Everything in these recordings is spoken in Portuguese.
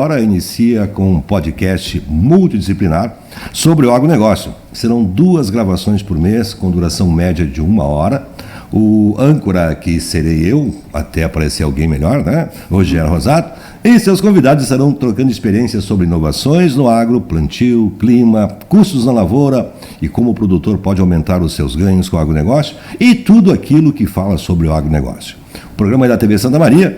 agora inicia com um podcast multidisciplinar sobre o agronegócio. Serão 2 gravações por mês, com duração média de 1 hora. O âncora, que serei eu, até aparecer alguém melhor, né? Rogério Rosado. E seus convidados estarão trocando experiências sobre inovações no agro, plantio, clima, custos na lavoura e como o produtor pode aumentar os seus ganhos com o agronegócio e tudo aquilo que fala sobre o agronegócio. O programa é da TV Santa Maria,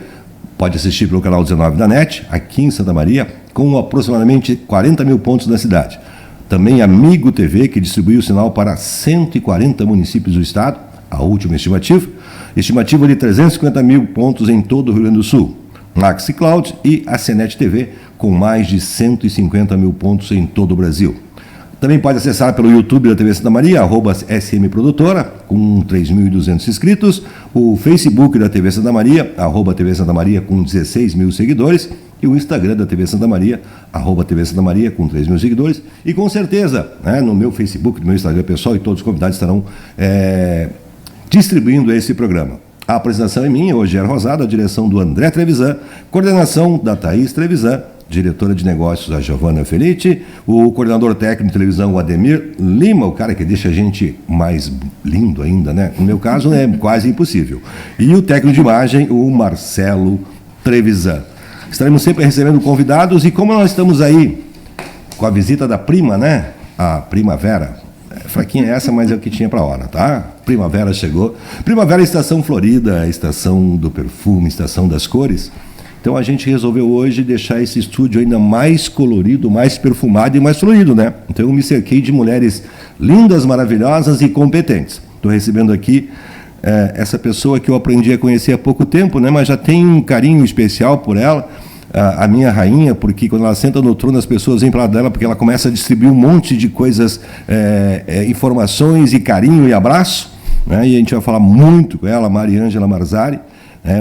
pode assistir pelo canal 19 da NET, aqui em Santa Maria, com aproximadamente 40 mil pontos na cidade. Também Amigo TV, que distribui o sinal para 140 municípios do estado, a última estimativa de 350 mil pontos em todo o Rio Grande do Sul. Maxi Cloud e a CNET TV, com mais de 150 mil pontos em todo o Brasil. Também pode acessar pelo YouTube da TV Santa Maria, @SM Produtora, com 3.200 inscritos, o Facebook da TV Santa Maria, @TV Santa Maria, com 16 mil seguidores, e o Instagram da TV Santa Maria, @TV Santa Maria, com 3 mil seguidores, e com certeza, no meu Facebook, no meu Instagram pessoal, e todos os convidados estarão distribuindo esse programa. A apresentação é minha, Rogério Rosado, a direção do André Trevisan, coordenação da Thaís Trevisan, diretora de negócios a Giovana Felice, o coordenador técnico de televisão, o Ademir Lima, o cara que deixa a gente mais lindo ainda, né? No meu caso é quase impossível. E o técnico de imagem, o Marcelo Trevisan. Estaremos sempre recebendo convidados e como nós estamos aí com a visita da prima, né? A primavera. Fraquinha essa, mas é o que tinha para a hora, tá? Primavera chegou. Primavera é estação florida, estação do perfume, estação das cores. Então a gente resolveu hoje deixar esse estúdio ainda mais colorido, mais perfumado e mais florido, né? Então eu me cerquei de mulheres lindas, maravilhosas e competentes. Estou recebendo aqui essa pessoa que eu aprendi a conhecer há pouco tempo, né? Mas já tenho um carinho especial por ela. A minha rainha, porque quando ela senta no trono as pessoas vêm para lá dela, porque ela começa a distribuir um monte de coisas, informações e carinho e abraço, né? E a gente vai falar muito com ela, Mariângela Marzari,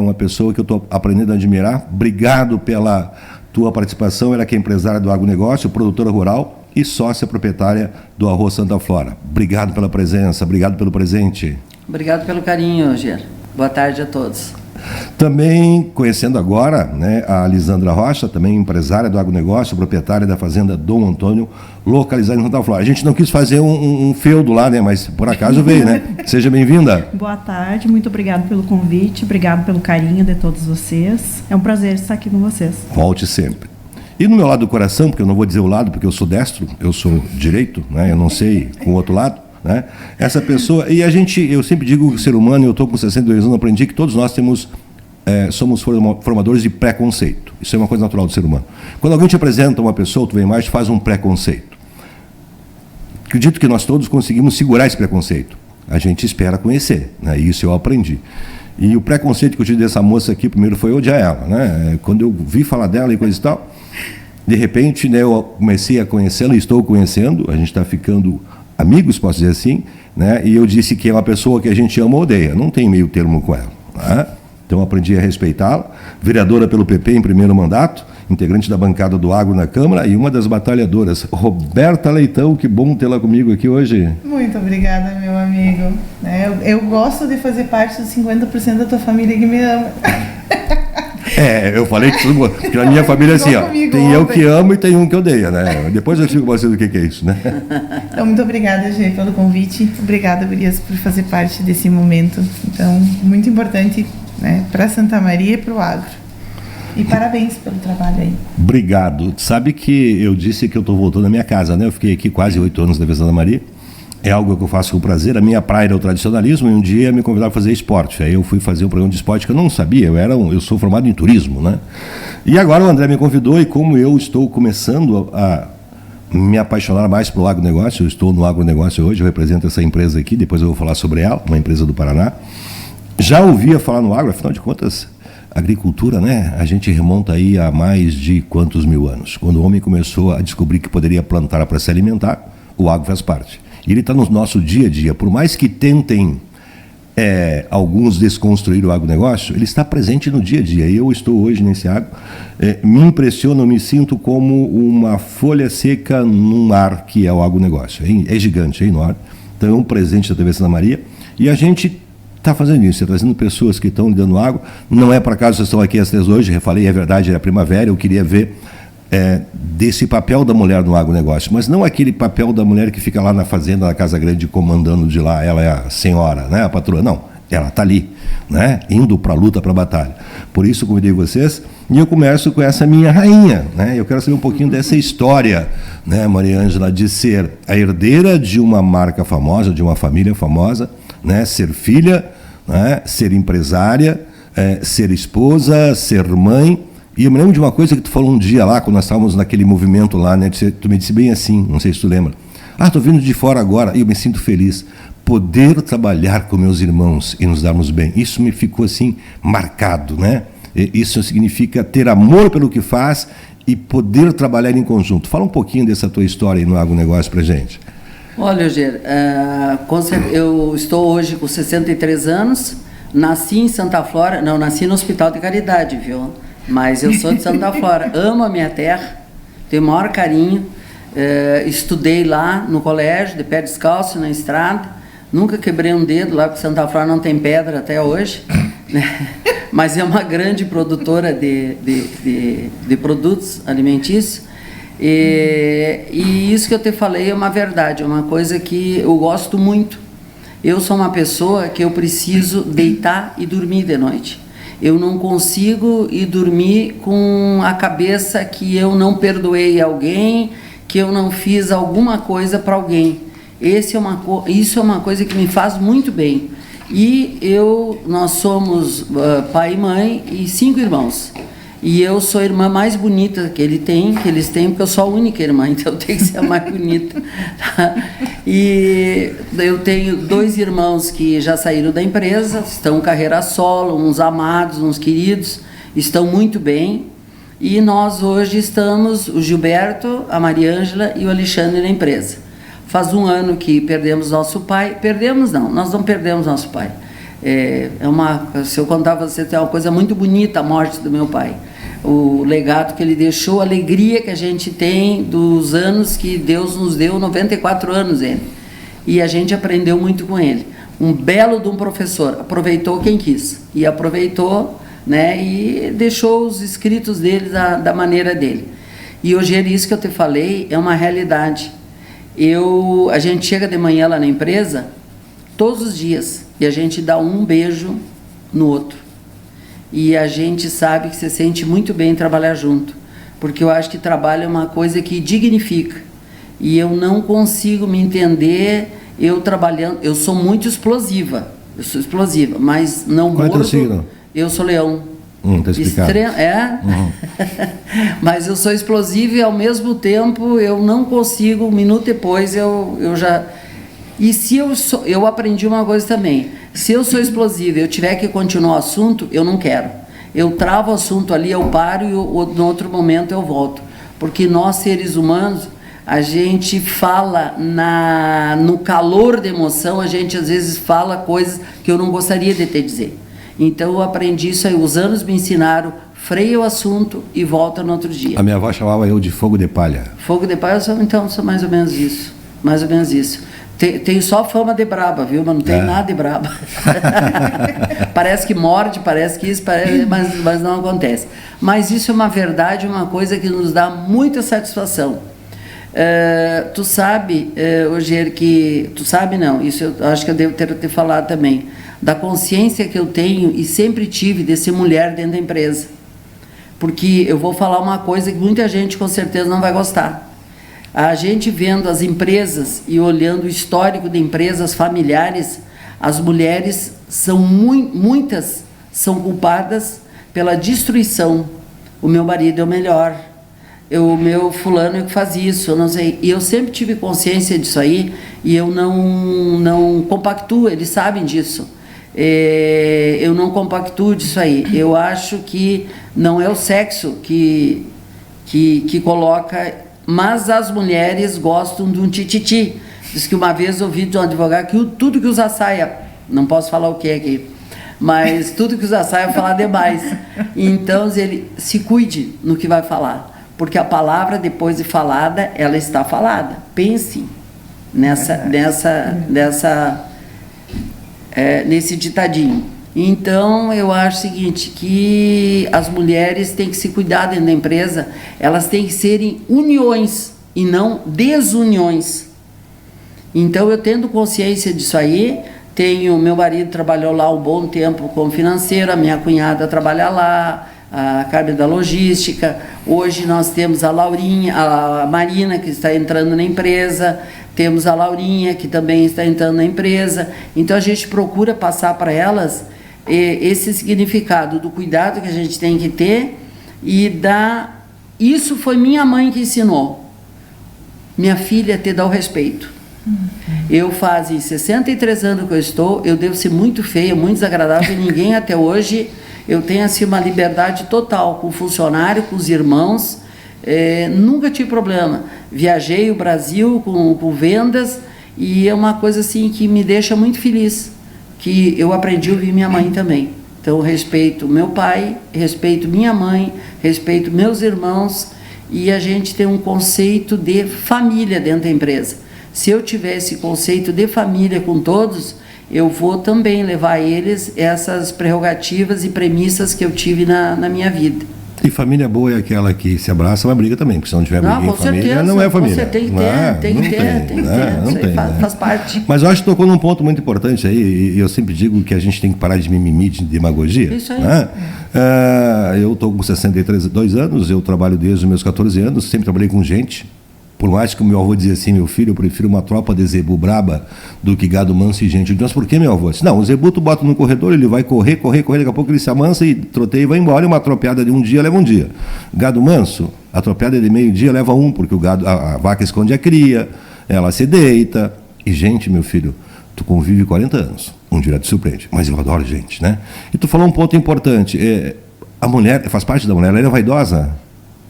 uma pessoa que eu estou aprendendo a admirar. Obrigado pela tua participação. Ela que é empresária do agronegócio, produtora rural e sócia proprietária do Arroz Santa Flora. Obrigado pela presença, obrigado pelo presente. Obrigado pelo carinho, Rogério. Boa tarde a todos. Também conhecendo agora, né, a Lisandra Rocha, também empresária do agronegócio, proprietária da fazenda Dom Antônio, localizada em Santa Flora. A gente não quis fazer um feudo lá, né, mas por acaso veio, né? Seja bem-vinda. Boa tarde, muito obrigado pelo convite, obrigado pelo carinho de todos vocês. É um prazer estar aqui com vocês. Volte sempre. E no meu lado do coração, porque eu não vou dizer o lado, porque eu sou destro, eu sou direito, né, eu não sei com o outro lado, né? Essa pessoa, e eu sempre digo que o ser humano, eu estou com 62 anos, aprendi que todos nós somos formadores de preconceito. Isso é uma coisa natural do ser humano. Quando alguém te apresenta uma pessoa, tu vem mais, faz um preconceito. Acredito que nós todos conseguimos segurar esse preconceito. A gente espera conhecer, né? Isso eu aprendi. E o preconceito que eu tive dessa moça aqui, primeiro foi odiar ela, né? Quando eu vi falar dela e coisa e tal, de repente, né, eu comecei a conhecê-la e estou conhecendo, a gente está ficando amigos, posso dizer assim, né? E eu disse que é uma pessoa que a gente ama ou odeia, não tem meio termo com ela, né? Então aprendi a respeitá-la, vereadora pelo PP em primeiro mandato, integrante da bancada do Agro na Câmara e uma das batalhadoras, Roberta Leitão, que bom tê-la comigo aqui hoje. Muito obrigada, meu amigo. Eu gosto de fazer parte dos 50% da tua família que me ama. Eu falei que na minha família é assim, ó, tem eu que amo e tem um que odeia, né? Depois eu explico para vocês o que é isso, né? Então, muito obrigada, Gê, pelo convite. Obrigada, Gurias, por fazer parte desse momento. Então, muito importante, né, para Santa Maria e para o agro. E parabéns pelo trabalho aí. Obrigado. Sabe que eu disse que eu estou voltando à minha casa, né? Eu fiquei aqui quase 8 anos na TV Santa Maria. É algo que eu faço com prazer. A minha praia era o tradicionalismo e um dia me convidaram para fazer esporte. Aí eu fui fazer um programa de esporte que eu não sabia. Eu sou formado em turismo, né? E agora o André me convidou e como eu estou começando a me apaixonar mais pelo agronegócio, eu estou no agronegócio hoje, eu represento essa empresa aqui, depois eu vou falar sobre ela, uma empresa do Paraná. Já ouvia falar no agro, afinal de contas, agricultura, né? A gente remonta aí a mais de quantos mil anos. Quando o homem começou a descobrir que poderia plantar para se alimentar, o agro faz parte. E ele está no nosso dia a dia. Por mais que tentem alguns desconstruir o agronegócio, ele está presente no dia a dia. Eu estou hoje nesse agro, me impressiona, eu me sinto como uma folha seca num mar que é o agronegócio. É gigante, é enorme. Então é um presente da TV Santa Maria. E a gente está fazendo isso, trazendo pessoas que estão lidando água. Não é por acaso vocês estão aqui às 3 hoje, eu falei, é verdade, é a primavera, eu queria ver desse papel da mulher no agronegócio, mas não aquele papel da mulher que fica lá na fazenda, na Casa Grande, comandando de lá, ela é a senhora, né, a patroa, não, ela está ali, né, indo para a luta, para a batalha. Por isso convidei vocês, e eu começo com essa minha rainha, né, eu quero saber um pouquinho dessa história, né, Maria Ângela, de ser a herdeira de uma marca famosa, de uma família famosa, né, ser filha, né, ser empresária, ser esposa, ser mãe. E eu me lembro de uma coisa que tu falou um dia lá, quando nós estávamos naquele movimento lá, né? Tu me disse bem assim, não sei se tu lembra. Estou vindo de fora agora e eu me sinto feliz. Poder trabalhar com meus irmãos e nos darmos bem. Isso me ficou assim, marcado, né? Isso significa ter amor pelo que faz e poder trabalhar em conjunto. Fala um pouquinho dessa tua história aí no agronegócio pra gente. Olha, Eugênio, eu estou hoje com 63 anos, nasci em Santa Flora, não, nasci no Hospital de Caridade, viu? Mas eu sou de Santa Flora, amo a minha terra, tenho o maior carinho, estudei lá no colégio, de pé descalço, na estrada, nunca quebrei um dedo lá, porque Santa Flora não tem pedra até hoje, né? Mas é uma grande produtora de produtos alimentícios, e isso que eu te falei é uma verdade, é uma coisa que eu gosto muito. Eu sou uma pessoa que eu preciso deitar e dormir de noite. Eu não consigo ir dormir com a cabeça que eu não perdoei alguém, que eu não fiz alguma coisa para alguém. Isso é uma coisa que me faz muito bem. E nós somos pai e mãe e 5 irmãos. E eu sou a irmã mais bonita que eles têm, porque eu sou a única irmã, então eu tenho que ser a mais bonita. E eu tenho 2 irmãos que já saíram da empresa, estão carreira solo, uns amados, uns queridos, estão muito bem. E nós hoje estamos, o Gilberto, a Maria Ângela e o Alexandre na empresa. Faz 1 ano que perdemos nosso pai. Nós não perdemos nosso pai. Se eu contar para você, é uma coisa muito bonita a morte do meu pai. O legado que ele deixou, a alegria que a gente tem dos anos que Deus nos deu, 94 anos ele. E a gente aprendeu muito com ele. Um belo de um professor, aproveitou quem quis. E aproveitou, né, e deixou os escritos dele da maneira dele. E hoje isso que eu te falei é uma realidade. A gente chega de manhã lá na empresa, todos os dias, e a gente dá um beijo no outro. E a gente sabe que se sente muito bem trabalhar junto, porque eu acho que trabalho é uma coisa que dignifica. E eu não consigo me entender eu trabalhando. Eu sou muito explosiva, mas não Qual mordo. É teu signo? Eu sou leão. Tá explicado. Mas eu sou explosiva e ao mesmo tempo eu não consigo, 1 minuto depois eu já... E se eu aprendi uma coisa também, se eu sou explosiva e eu tiver que continuar o assunto, eu não quero. Eu travo o assunto ali, eu paro e no outro momento eu volto. Porque nós, seres humanos, a gente fala no calor da emoção, a gente às vezes fala coisas que eu não gostaria de te dizer. Então eu aprendi isso aí, os anos me ensinaram, freia o assunto e volta no outro dia. A minha avó chamava eu de fogo de palha. Fogo de palha, então sou mais ou menos isso. Mais ou menos isso. Tenho só fama de braba, viu? Mas não tenho nada de braba. Parece que morde, parece que isso, mas não acontece. Mas isso é uma verdade, uma coisa que nos dá muita satisfação. Tu sabe, Rogério, que... Tu sabe não, isso eu acho que eu devo ter falado também, da consciência que eu tenho e sempre tive de ser mulher dentro da empresa. Porque eu vou falar uma coisa que muita gente com certeza não vai gostar. A gente vendo as empresas e olhando o histórico de empresas familiares, as mulheres são muitas são culpadas pela destruição. O meu marido é o melhor, o meu fulano é que faz isso, eu não sei. E eu sempre tive consciência disso aí e eu não compactuo, eles sabem disso. Eu não compactuo disso aí. Eu acho que não é o sexo que coloca... Mas as mulheres gostam de um tititi. Diz que uma vez eu ouvi de um advogado que tudo que usa saia, não posso falar o que é aqui, mas tudo que usa saia falar demais. Então ele se cuide no que vai falar, porque a palavra depois de falada, ela está falada. Pense nesse ditadinho. Então, eu acho o seguinte, que as mulheres têm que se cuidar dentro da empresa, elas têm que serem uniões e não desuniões. Então, eu tendo consciência disso aí, meu marido trabalhou lá um bom tempo como financeiro, a minha cunhada trabalha lá, a Carmen da logística. Hoje nós temos a Laurinha, a Marina, que está entrando na empresa, temos a Laurinha, que também está entrando na empresa. Então, a gente procura passar para elas esse significado do cuidado que a gente tem que ter isso foi minha mãe que ensinou. Minha filha te dá o respeito. Eu fazem 63 anos que eu devo ser muito feia, muito desagradável, ninguém até hoje, eu tenho assim uma liberdade total com o funcionário, com os irmãos, nunca tive problema. Viajei o Brasil com vendas e é uma coisa assim que me deixa muito feliz, que eu aprendi a ouvir minha mãe também. Então, respeito meu pai, respeito minha mãe, respeito meus irmãos, e a gente tem um conceito de família dentro da empresa. Se eu tiver esse conceito de família com todos, eu vou também levar a eles essas prerrogativas e premissas que eu tive na minha vida. E família boa é aquela que se abraça, mas briga também, porque se não tiver briga em família, certeza, não é família. Você tem que ter. Isso aí faz parte. Mas eu acho que tocou num ponto muito importante aí, e eu sempre digo que a gente tem que parar de mimimi, de demagogia. Isso aí. Né? Eu estou com 62 anos, eu trabalho desde os meus 14 anos, sempre trabalhei com gente. Por mais que o meu avô dizia assim, meu filho, eu prefiro uma tropa de zebu braba do que gado manso e gente. Eu disse, mas por que, meu avô? Eu disse, não, o zebu tu bota no corredor, ele vai correr, daqui a pouco ele se amansa e troteia e vai embora. E uma atropeada de um dia leva um dia. Gado manso, a atropeada de meio-dia leva um, porque a vaca esconde a cria, ela se deita. E gente, meu filho, tu convive 40 anos, um dia te surpreende. Mas eu adoro gente, né? E tu falou um ponto importante, a mulher, faz parte da mulher, ela é vaidosa.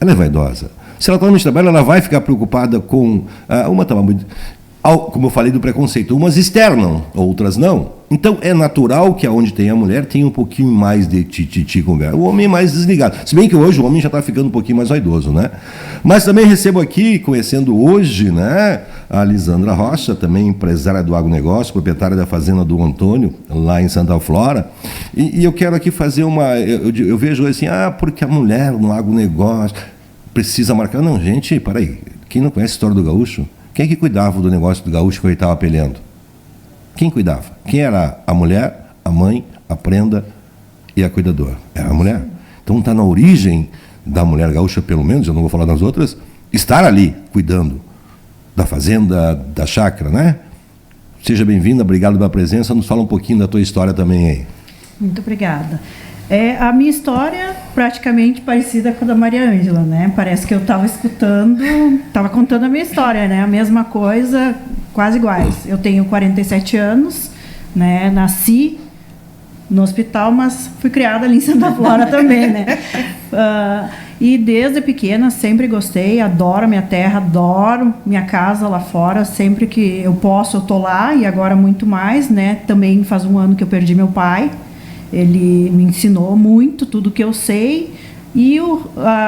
Ela é vaidosa. Se ela está no trabalho, ela vai ficar preocupada com como eu falei do preconceito, umas externam, outras não. Então é natural que aonde tem a mulher tenha um pouquinho mais de tititi conversa. O homem é mais desligado. Se bem que hoje o homem já está ficando um pouquinho mais vaidoso, né? Mas também recebo aqui, conhecendo hoje, né, a Lisandra Rocha, também empresária do agronegócio, proprietária da fazenda do Antônio, lá em Santa Flora. E eu quero aqui fazer eu vejo assim, porque a mulher no agronegócio precisa marcar. Não, gente, peraí. Quem não conhece a história do gaúcho? Quem é que cuidava do negócio do gaúcho que ele estava peleando? Quem cuidava? Quem era a mulher, a mãe, a prenda e a cuidadora? Era a mulher. Então está na origem da mulher gaúcha, pelo menos, eu não vou falar das outras, estar ali cuidando da fazenda, da chácara, né? Seja bem-vinda, obrigado pela presença. Nos fala um pouquinho da tua história também aí. Muito obrigada. A minha história praticamente parecida com a da Maria Ângela, né? Parece que eu estava estava contando a minha história, né? A mesma coisa, quase iguais. Eu tenho 47 anos, né? Nasci no hospital, mas fui criada ali em Santa Flora também, né? E desde pequena sempre gostei, adoro minha terra, adoro minha casa lá fora. Sempre que eu posso, eu tô lá, e agora muito mais, né? Também faz um ano que eu perdi meu pai. Ele me ensinou muito, tudo que eu sei, e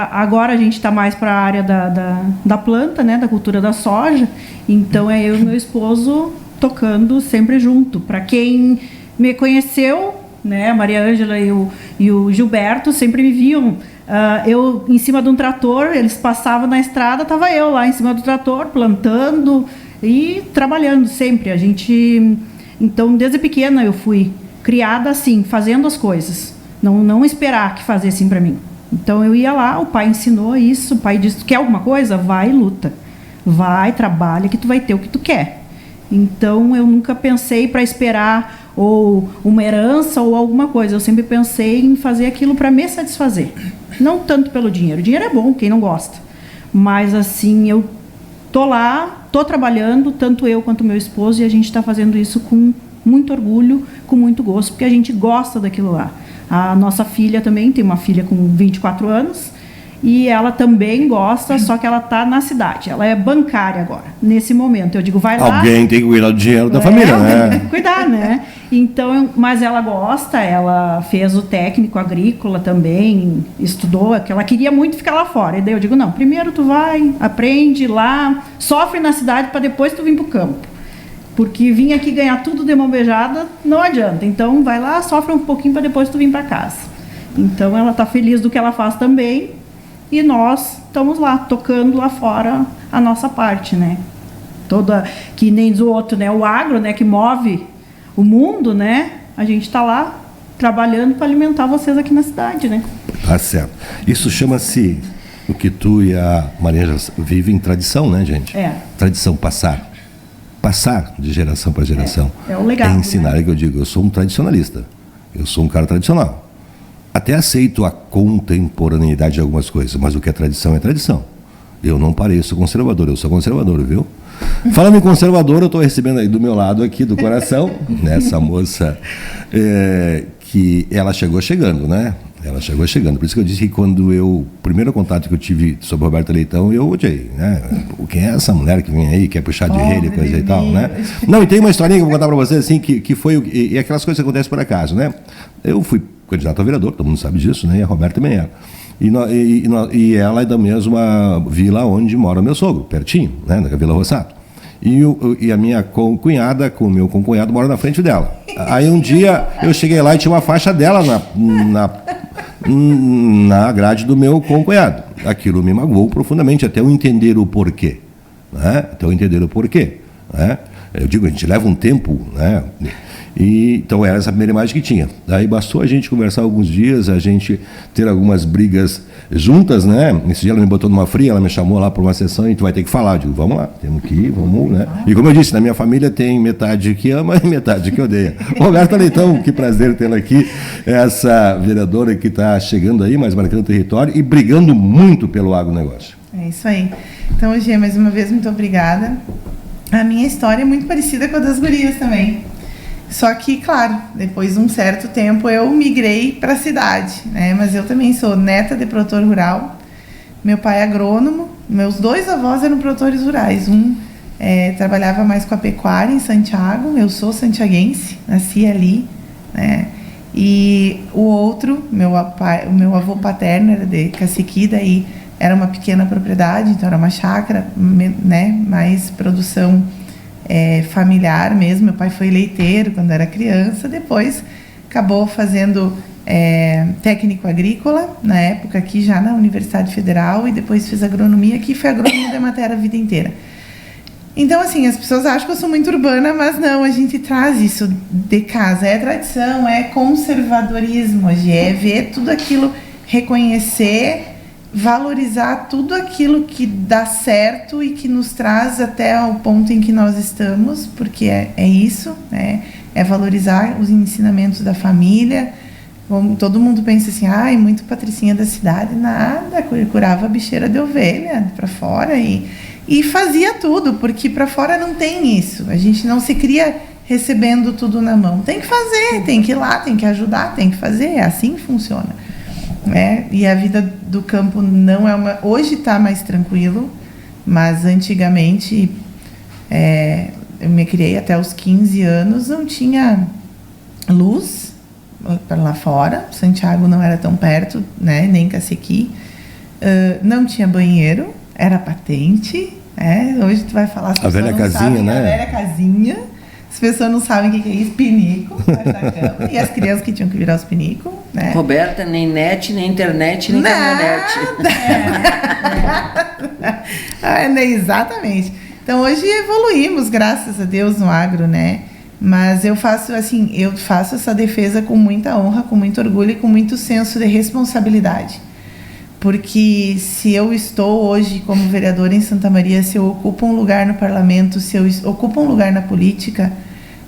agora a gente está mais para a área da planta, né, da cultura da soja, então é eu e meu esposo tocando sempre junto. Para quem me conheceu, né, a Maria Ângela e o Gilberto sempre me viam, eu em cima de um trator, eles passavam na estrada, estava eu lá em cima do trator, plantando e trabalhando sempre. Então desde pequena eu fui criada assim, fazendo as coisas, não esperar que fazessem para mim. Então eu ia lá, o pai ensinou isso, o pai disse, quer alguma coisa? Vai e luta, vai, trabalha, que tu vai ter o que tu quer. Então eu nunca pensei para esperar ou uma herança ou alguma coisa, eu sempre pensei em fazer aquilo para me satisfazer, não tanto pelo dinheiro. O dinheiro é bom, quem não gosta, mas assim, eu tô lá, tô trabalhando, tanto eu quanto meu esposo, e a gente está fazendo isso com muito orgulho, com muito gosto, porque a gente gosta daquilo lá. A nossa filha também, tem uma filha com 24 anos, e ela também gosta, só que ela está na cidade. Ela é bancária agora, nesse momento. Eu digo, vai lá. Alguém tem que cuidar do dinheiro da família, né? Tem que cuidar, né? Então, mas ela gosta, ela fez o técnico agrícola também, estudou, que ela queria muito ficar lá fora. E daí eu digo, não, primeiro tu vai, aprende lá, sofre na cidade para depois tu vir para o campo. Porque vir aqui ganhar tudo de mão beijada não adianta. Então vai lá, sofre um pouquinho para depois tu vir para casa. Então ela está feliz do que ela faz também. E nós estamos lá, tocando lá fora a nossa parte, né? Toda, que nem do outro, né? O agro, né? Que move o mundo, né? A gente está lá trabalhando para alimentar vocês aqui na cidade, né? Tá certo. Isso chama-se, o que tu e a Maria vivem, tradição, né, gente? É. Tradição, passar. Passar de geração para geração. É o legado, É ensinar, né? É que eu digo, eu sou um tradicionalista. Eu sou um cara tradicional. Até aceito a contemporaneidade de algumas coisas, mas o que é tradição é tradição. Eu não pareço conservador, eu sou conservador, viu? Falando em conservador, eu estou recebendo aí do meu lado aqui, do coração, essa moça, que ela chegou chegando, né? Ela chegou chegando. Por isso que eu disse que quando o primeiro contato que eu tive sobre Roberta Leitão, eu odiei, né? Quem é essa mulher que vem aí, quer puxar de relha, coisa e tal, né? Não, e tem uma historinha que eu vou contar para vocês, assim, que foi, e aquelas coisas que acontecem por acaso, né? Eu fui candidato a vereador, todo mundo sabe disso, né? E a Roberta também era. E ela é da mesma vila onde mora o meu sogro, pertinho, né? Na Vila Rossato. E a minha cunhada, com o meu concunhado, mora na frente dela. Aí um dia eu cheguei lá e tinha uma faixa dela na grade do meu concunhado. Aquilo me magoou profundamente, até eu entender o porquê. Né? Até eu entender o porquê. Né? Eu digo, a gente leva um tempo, né? Então era essa a primeira imagem que tinha. Daí bastou a gente conversar alguns dias, a gente ter algumas brigas juntas, né? Esse dia ela me botou numa fria, ela me chamou lá para uma sessão e a gente vai ter que falar. Eu digo, vamos lá, temos que ir, vamos, né? E como eu disse, na minha família tem metade que ama e metade que odeia. Roberta Leitão, que prazer tê-la aqui, essa vereadora que está chegando aí, mas marcando o território e brigando muito pelo agronegócio. É isso aí. Então, Gê, mais uma vez, muito obrigada. A minha história é muito parecida com a das gurias também. Só que, claro, depois de um certo tempo eu migrei para a cidade, né? Mas eu também sou neta de produtor rural. Meu pai é agrônomo, meus dois avós eram produtores rurais. Um trabalhava mais com a pecuária em Santiago, eu sou santiaguense, nasci ali, né? E o outro, o meu avô paterno era de Caciqui, daí era uma pequena propriedade, então era uma chácara, né? Mais produção familiar mesmo. Meu pai foi leiteiro quando era criança, depois acabou fazendo técnico agrícola, na época aqui já na Universidade Federal, e depois fez agronomia, aqui foi agrônomo da matéria a vida inteira. Então, assim, as pessoas acham que eu sou muito urbana, mas não, a gente traz isso de casa, é tradição, é conservadorismo, é ver tudo aquilo, reconhecer, valorizar tudo aquilo que dá certo e que nos traz até o ponto em que nós estamos, porque é isso, né? É valorizar os ensinamentos da família. Todo mundo pensa assim, muito patricinha da cidade, nada, curava bicheira de ovelha para fora e fazia tudo, porque para fora não tem isso, a gente não se cria recebendo tudo na mão, tem que fazer, tem que ir lá, tem que ajudar, tem que fazer, é assim que funciona. E a vida do campo não é uma... Hoje está mais tranquilo, mas antigamente eu me criei até os 15 anos, não tinha luz para lá fora, Santiago não era tão perto, né, nem Caciqui, não tinha banheiro, era patente, hoje tu vai falar... A velha casinha, né? A velha casinha. As pessoas não sabem o que é isso, pinico, e as crianças que tinham que virar os pinicos, né? Roberta, nem net, nem internet, nem caminhonete. Exatamente. Então hoje evoluímos, graças a Deus, no agro, né? Mas eu faço essa defesa com muita honra, com muito orgulho e com muito senso de responsabilidade. Porque se eu estou hoje como vereadora em Santa Maria, se eu ocupo um lugar no parlamento, se eu ocupo um lugar na política,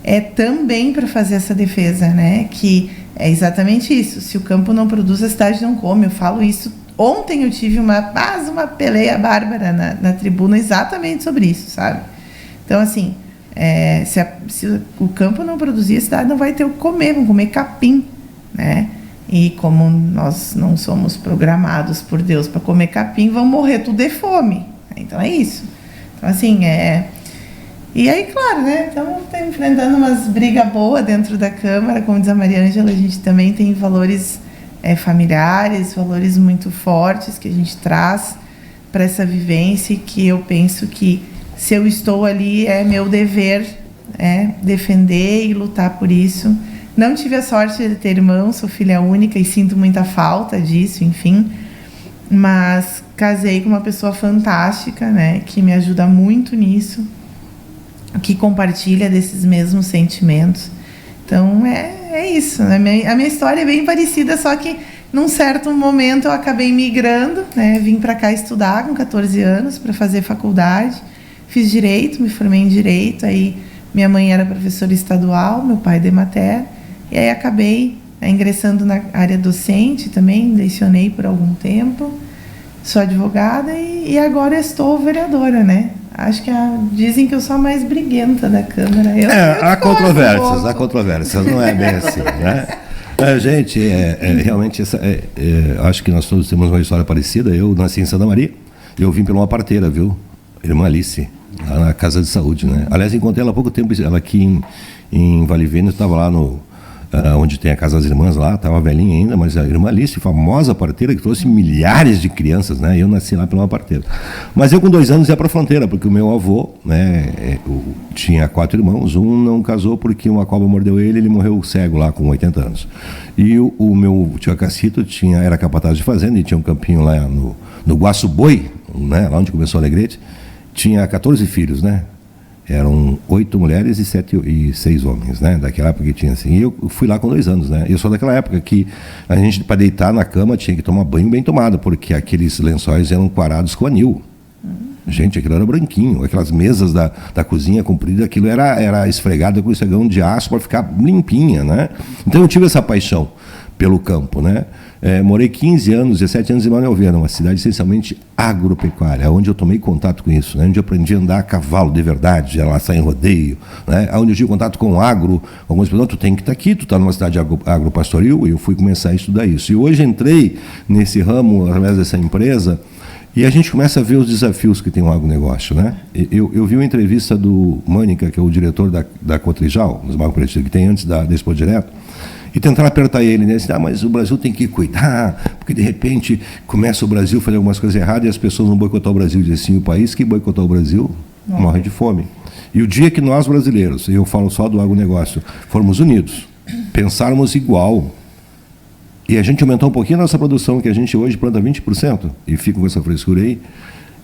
é também para fazer essa defesa, né? Que é exatamente isso. Se o campo não produz, a cidade não come. Eu falo isso. Ontem eu tive uma peleia bárbara na tribuna exatamente sobre isso, sabe? Então, assim, se o campo não produzir, a cidade não vai ter o que comer, vão comer capim, né? E como nós não somos programados por Deus para comer capim, vão morrer tudo de fome. Então é isso. Então, assim, E aí, claro, né? Estamos enfrentando umas brigas boas dentro da Câmara. Como diz a Maria Ângela, a gente também tem valores familiares, valores muito fortes que a gente traz para essa vivência, e que eu penso que se eu estou ali, é meu dever defender e lutar por isso. Não tive a sorte de ter irmão, sou filha única e sinto muita falta disso, enfim. Mas casei com uma pessoa fantástica, né, que me ajuda muito nisso, que compartilha desses mesmos sentimentos. Então, é isso. Né? A minha história é bem parecida, só que num certo momento eu acabei migrando, né? Vim para cá estudar com 14 anos para fazer faculdade. Fiz Direito, me formei em Direito. Aí minha mãe era professora estadual, meu pai de mater. E aí acabei ingressando na área docente também, lecionei por algum tempo. Sou advogada e agora estou vereadora, né? Acho que dizem que eu sou a mais briguenta da Câmara. Há controvérsias, não é bem assim, né? Gente, realmente, acho que nós todos temos uma história parecida. Eu nasci em Santa Maria, eu vim pela uma parteira, viu? Irmã Alice, lá na Casa de Saúde, né? Aliás, encontrei ela há pouco tempo, ela aqui em Vale Vênus, estava lá onde tem a Casa das Irmãs lá, estava velhinha ainda, mas a irmã Alice, famosa parteira, que trouxe milhares de crianças, né? Eu nasci lá pela uma parteira. Mas eu com 2 anos ia para a fronteira, porque o meu avô, né, tinha 4 irmãos, um não casou porque uma cobra mordeu ele morreu cego lá com 80 anos. E o meu tio Acacito era capataz de fazenda e tinha um campinho lá no Guaço Boi, né, lá onde começou o Alegrete, tinha 14 filhos, né? Eram 8 mulheres e 6 homens, né? Daquela época que tinha assim. E eu fui lá com 2 anos, né? Eu sou daquela época que a gente, para deitar na cama, tinha que tomar banho bem tomado, porque aqueles lençóis eram quarados com anil. Gente, aquilo era branquinho. Aquelas mesas da cozinha comprida, aquilo era esfregado com esfregão de aço para ficar limpinha, né? Então eu tive essa paixão pelo campo, né? Morei 15 anos, 17 anos em Manuel Viana, uma cidade essencialmente agropecuária, onde eu tomei contato com isso, né? Onde eu aprendi a andar a cavalo de verdade, a laçar em rodeio, né? Onde eu tive contato com o agro. Algumas pessoas, tu tem que estar aqui, tu está numa cidade agropastoril, e eu fui começar a estudar isso. E hoje entrei nesse ramo, através dessa empresa, e a gente começa a ver os desafios que tem o agronegócio, né? Eu vi uma entrevista do Mânica, que é o diretor da Cotrijal, dos macro-preços que tem antes da Expo Direto, e tentar apertar ele, né? Mas o Brasil tem que cuidar, porque de repente começa o Brasil a fazer algumas coisas erradas e as pessoas vão boicotar o Brasil. Dizem assim, o país que boicotar o Brasil morre de fome. E o dia que nós brasileiros, eu falo só do agronegócio, formos unidos, pensarmos igual, e a gente aumentar um pouquinho a nossa produção, que a gente hoje planta 20%, e fica com essa frescura aí,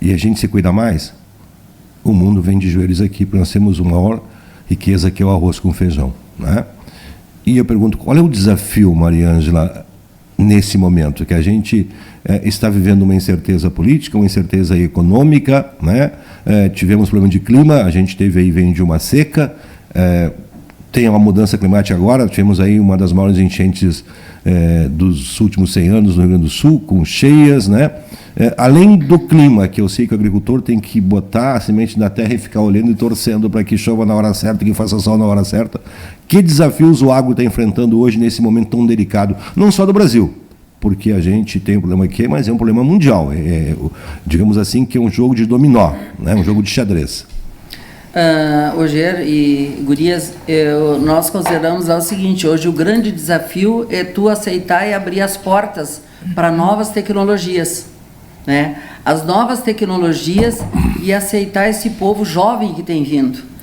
e a gente se cuida mais, o mundo vem de joelhos aqui, porque nós temos uma maior riqueza que é o arroz com feijão, né? E eu pergunto, qual é o desafio, Maria Ângela, nesse momento, que a gente está vivendo uma incerteza política, uma incerteza econômica, né? Tivemos problema de clima, a gente vem de uma seca, tem uma mudança climática agora, tivemos aí uma das maiores enchentes dos últimos 100 anos no Rio Grande do Sul, com cheias, né? Além do clima, que eu sei que o agricultor tem que botar a semente na terra e ficar olhando e torcendo para que chova na hora certa, que faça sol na hora certa. Que desafios o agro está enfrentando hoje nesse momento tão delicado, não só do Brasil, porque a gente tem um problema aqui, mas é um problema mundial. Digamos assim que é um jogo de dominó, né? Um jogo de xadrez. Oger e gurias, nós consideramos o seguinte: hoje o grande desafio é tu aceitar e abrir as portas para novas tecnologias, né? As novas tecnologias e aceitar esse povo jovem que tem vindo.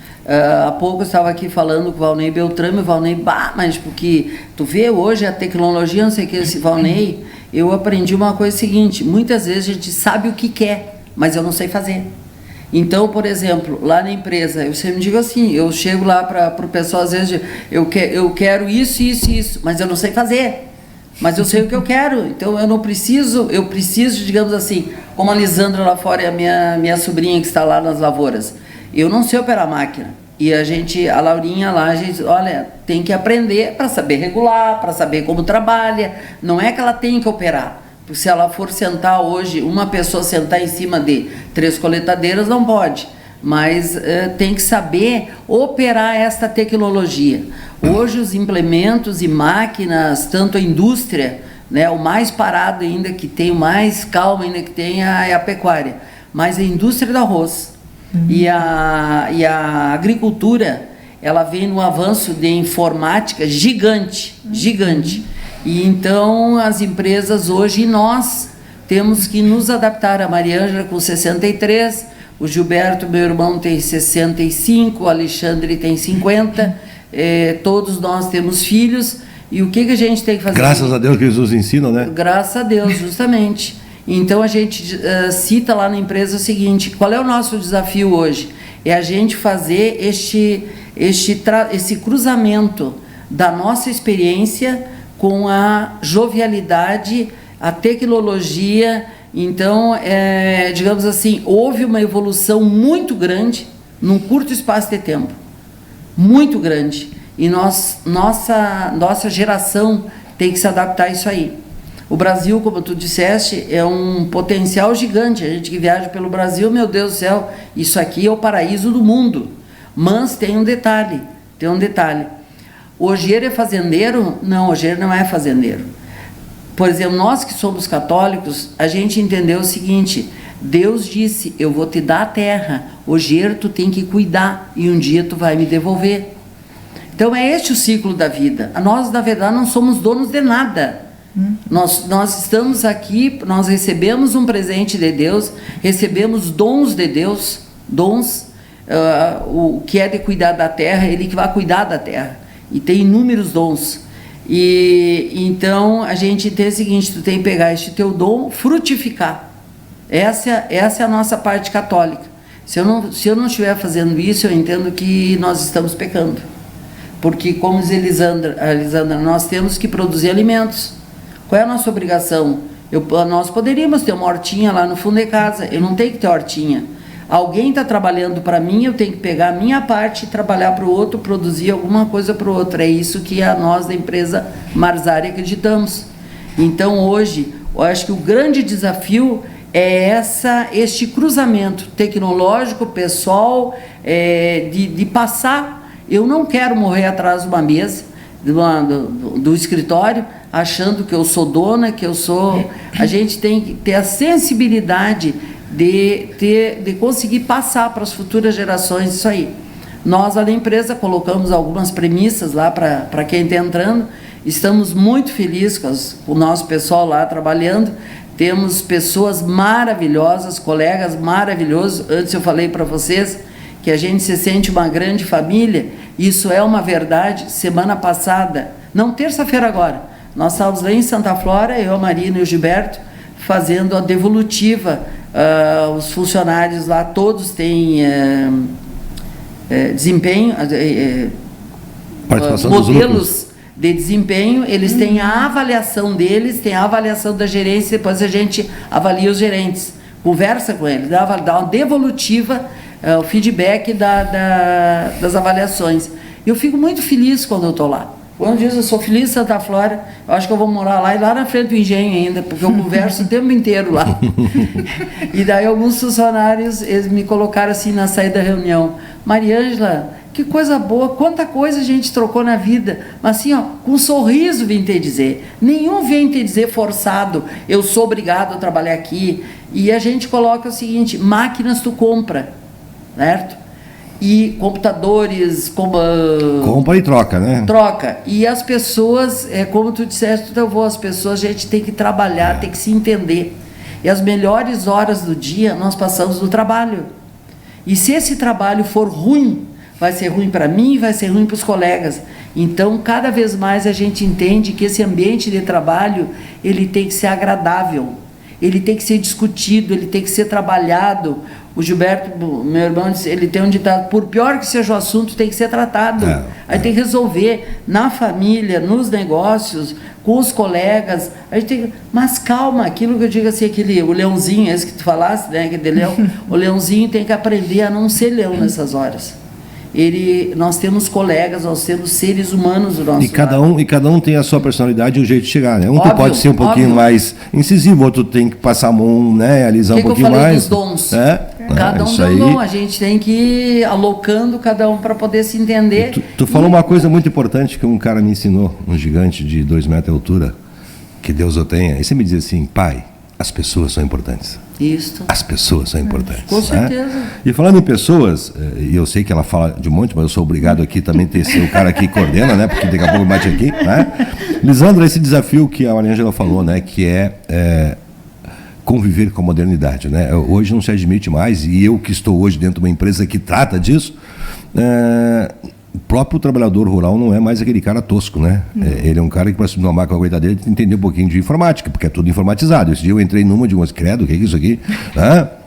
Há pouco eu estava aqui falando com o Valnei Beltrame, o Valnei, mas porque tu vê hoje a tecnologia, não sei o que, esse Valnei, eu aprendi uma coisa seguinte: muitas vezes a gente sabe o que quer, mas eu não sei fazer. Então, por exemplo, lá na empresa, eu sempre digo assim, eu chego lá para o pessoal, às vezes, eu quero isso, mas eu não sei fazer, mas eu sei o que eu quero, então eu preciso, digamos assim, como a Lisandra lá fora e a minha sobrinha que está lá nas lavouras, eu não sei operar máquina, e a Laurinha lá, olha, tem que aprender para saber regular, para saber como trabalha, não é que ela tem que operar. Se ela for sentar hoje, uma pessoa sentar em cima de 3 coletadeiras, não pode. Mas tem que saber operar esta tecnologia. Hoje os implementos e máquinas, tanto a indústria, né, o mais parado ainda que tem, o mais calmo ainda que tem é a pecuária. Mas a indústria do arroz e a agricultura, ela vem num avanço de informática gigante. E então as empresas hoje, nós temos que nos adaptar. A Maria Ângela com 63, o Gilberto, meu irmão, tem 65, o Alexandre tem 50, todos nós temos filhos, e o que a gente tem que fazer? Graças a Deus que Jesus ensina, né? Graças a Deus, justamente. Então a gente cita lá na empresa o seguinte: qual é o nosso desafio hoje? É a gente fazer esse cruzamento da nossa experiência com a jovialidade, a tecnologia. Então, digamos assim, houve uma evolução muito grande num curto espaço de tempo, muito grande, e nossa geração tem que se adaptar a isso aí. O Brasil, como tu disseste, é um potencial gigante. A gente que viaja pelo Brasil, meu Deus do céu, isso aqui é o paraíso do mundo. Mas tem um detalhe. O Ogier é fazendeiro? Não, o Ogier não é fazendeiro. Por exemplo, nós que somos católicos, a gente entendeu o seguinte: Deus disse, eu vou te dar a terra, Ogier tu tem que cuidar, e um dia tu vai me devolver. Então é este o ciclo da vida. Nós, na verdade, não somos donos de nada. Nós estamos aqui, nós recebemos um presente de Deus, recebemos dons de Deus, o que é de cuidar da terra, Ele que vai cuidar da terra, e tem inúmeros dons. E então a gente tem o seguinte: tu tem que pegar este teu dom, frutificar. Essa é a nossa parte católica. Se eu não estiver fazendo isso, eu entendo que nós estamos pecando, porque, como diz Elisandra, nós temos que produzir alimentos. Qual é a nossa obrigação? Nós poderíamos ter uma hortinha lá no fundo de casa. Eu não tenho que ter hortinha. Alguém está trabalhando para mim, eu tenho que pegar a minha parte e trabalhar para o outro, produzir alguma coisa para o outro. É isso que nós da empresa Marzari acreditamos. Então, hoje, eu acho que o grande desafio é este cruzamento tecnológico, pessoal, de passar. Eu não quero morrer atrás de uma mesa, do escritório, achando que eu sou dona, que eu sou... A gente tem que ter a sensibilidade de conseguir passar para as futuras gerações isso aí. Nós, lá na empresa, colocamos algumas premissas lá para quem está entrando. Estamos muito felizes com o nosso pessoal lá trabalhando. Temos pessoas maravilhosas, colegas maravilhosos. Antes eu falei para vocês que a gente se sente uma grande família. Isso é uma verdade. Semana passada, não, terça-feira agora, nós estávamos lá em Santa Flora, eu, a Marina e o Gilberto, fazendo a devolutiva. Os funcionários lá todos têm desempenho, modelos de desempenho, eles têm a avaliação deles, tem a avaliação da gerência, depois a gente avalia os gerentes, conversa com eles, dá uma devolutiva, o feedback das avaliações. Eu fico muito feliz quando eu estou lá. Quando diz eu sou feliz em Santa Flora, eu acho que eu vou morar lá e lá na frente do engenho ainda, porque eu converso o tempo inteiro lá. E daí alguns funcionários, eles me colocaram assim na saída da reunião: Mariângela, que coisa boa, quanta coisa a gente trocou na vida, mas assim, ó, com um sorriso vem te dizer, nenhum vem te dizer forçado, eu sou obrigado a trabalhar aqui. E a gente coloca o seguinte: máquinas tu compra, certo? E computadores, compra e troca, né? Troca. E as pessoas, como tu disseste, as pessoas, a gente tem que trabalhar, tem que se entender. E as melhores horas do dia nós passamos no trabalho. E se esse trabalho for ruim, vai ser ruim para mim, vai ser ruim para os colegas. Então, cada vez mais a gente entende que esse ambiente de trabalho, ele tem que ser agradável, ele tem que ser discutido, ele tem que ser trabalhado. O Gilberto, meu irmão, ele tem um ditado: por pior que seja o assunto, tem que ser tratado. Aí tem que resolver na família, nos negócios, com os colegas. A gente tem, mas calma, aquilo que eu digo assim, o leãozinho, esse que tu falaste, né, que de leão, o leãozinho tem que aprender a não ser leão nessas horas. Nós temos colegas, nós temos seres humanos do nosso lado. E cada um tem a sua personalidade e o jeito de chegar, né? Óbvio, pode ser um pouquinho mais incisivo, outro tem que passar a mão, né? Alisar um pouquinho mais. Que eu falei dos dons. Cada um tem um dom, a gente tem que ir alocando cada um para poder se entender. Tu falou uma coisa muito importante que um cara me ensinou, um gigante de 2 metros de altura, que Deus o tenha. E você me dizia assim: pai, as pessoas são importantes. Isso. As pessoas são importantes. Com certeza. Né? E falando em pessoas, e eu sei que ela fala de um monte, mas eu sou obrigado aqui também a ser o cara que coordena, né? Porque daqui a pouco bate aqui, né? Lisandra, esse desafio que a Mariângela falou, né? Que é conviver com a modernidade, né? Hoje não se admite mais, e eu que estou hoje dentro de uma empresa que trata disso, o próprio trabalhador rural não é mais aquele cara tosco, né? Ele é um cara que, para subir uma máquina com a coitada dele, tem que entender um pouquinho de informática, porque é tudo informatizado. Esse dia eu entrei numa de umas, credo, o que é isso aqui?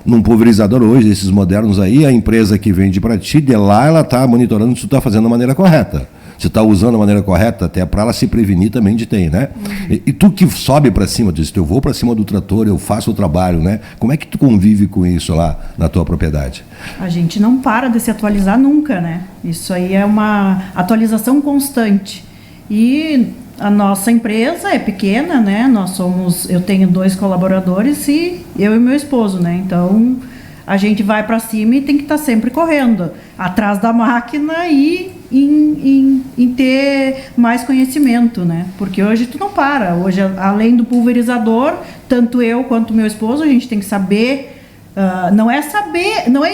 Num pulverizador hoje, esses modernos aí, a empresa que vende para ti, de lá ela está monitorando se tu está fazendo da maneira correta. Se está usando da maneira correta, até para ela se prevenir também de ter, né? E tu que sobe para cima, tu diz, eu vou para cima do trator, eu faço o trabalho, né? Como é que tu convive com isso lá na tua propriedade? A gente não para de se atualizar nunca, né? Isso aí é uma atualização constante. E a nossa empresa é pequena, né? Eu tenho 2 colaboradores e eu e meu esposo, né? Então, a gente vai para cima e tem que estar sempre correndo atrás da máquina e em ter mais conhecimento, né? Porque hoje tu não para. Hoje, além do pulverizador, tanto eu quanto meu esposo, a gente tem que saber. Não é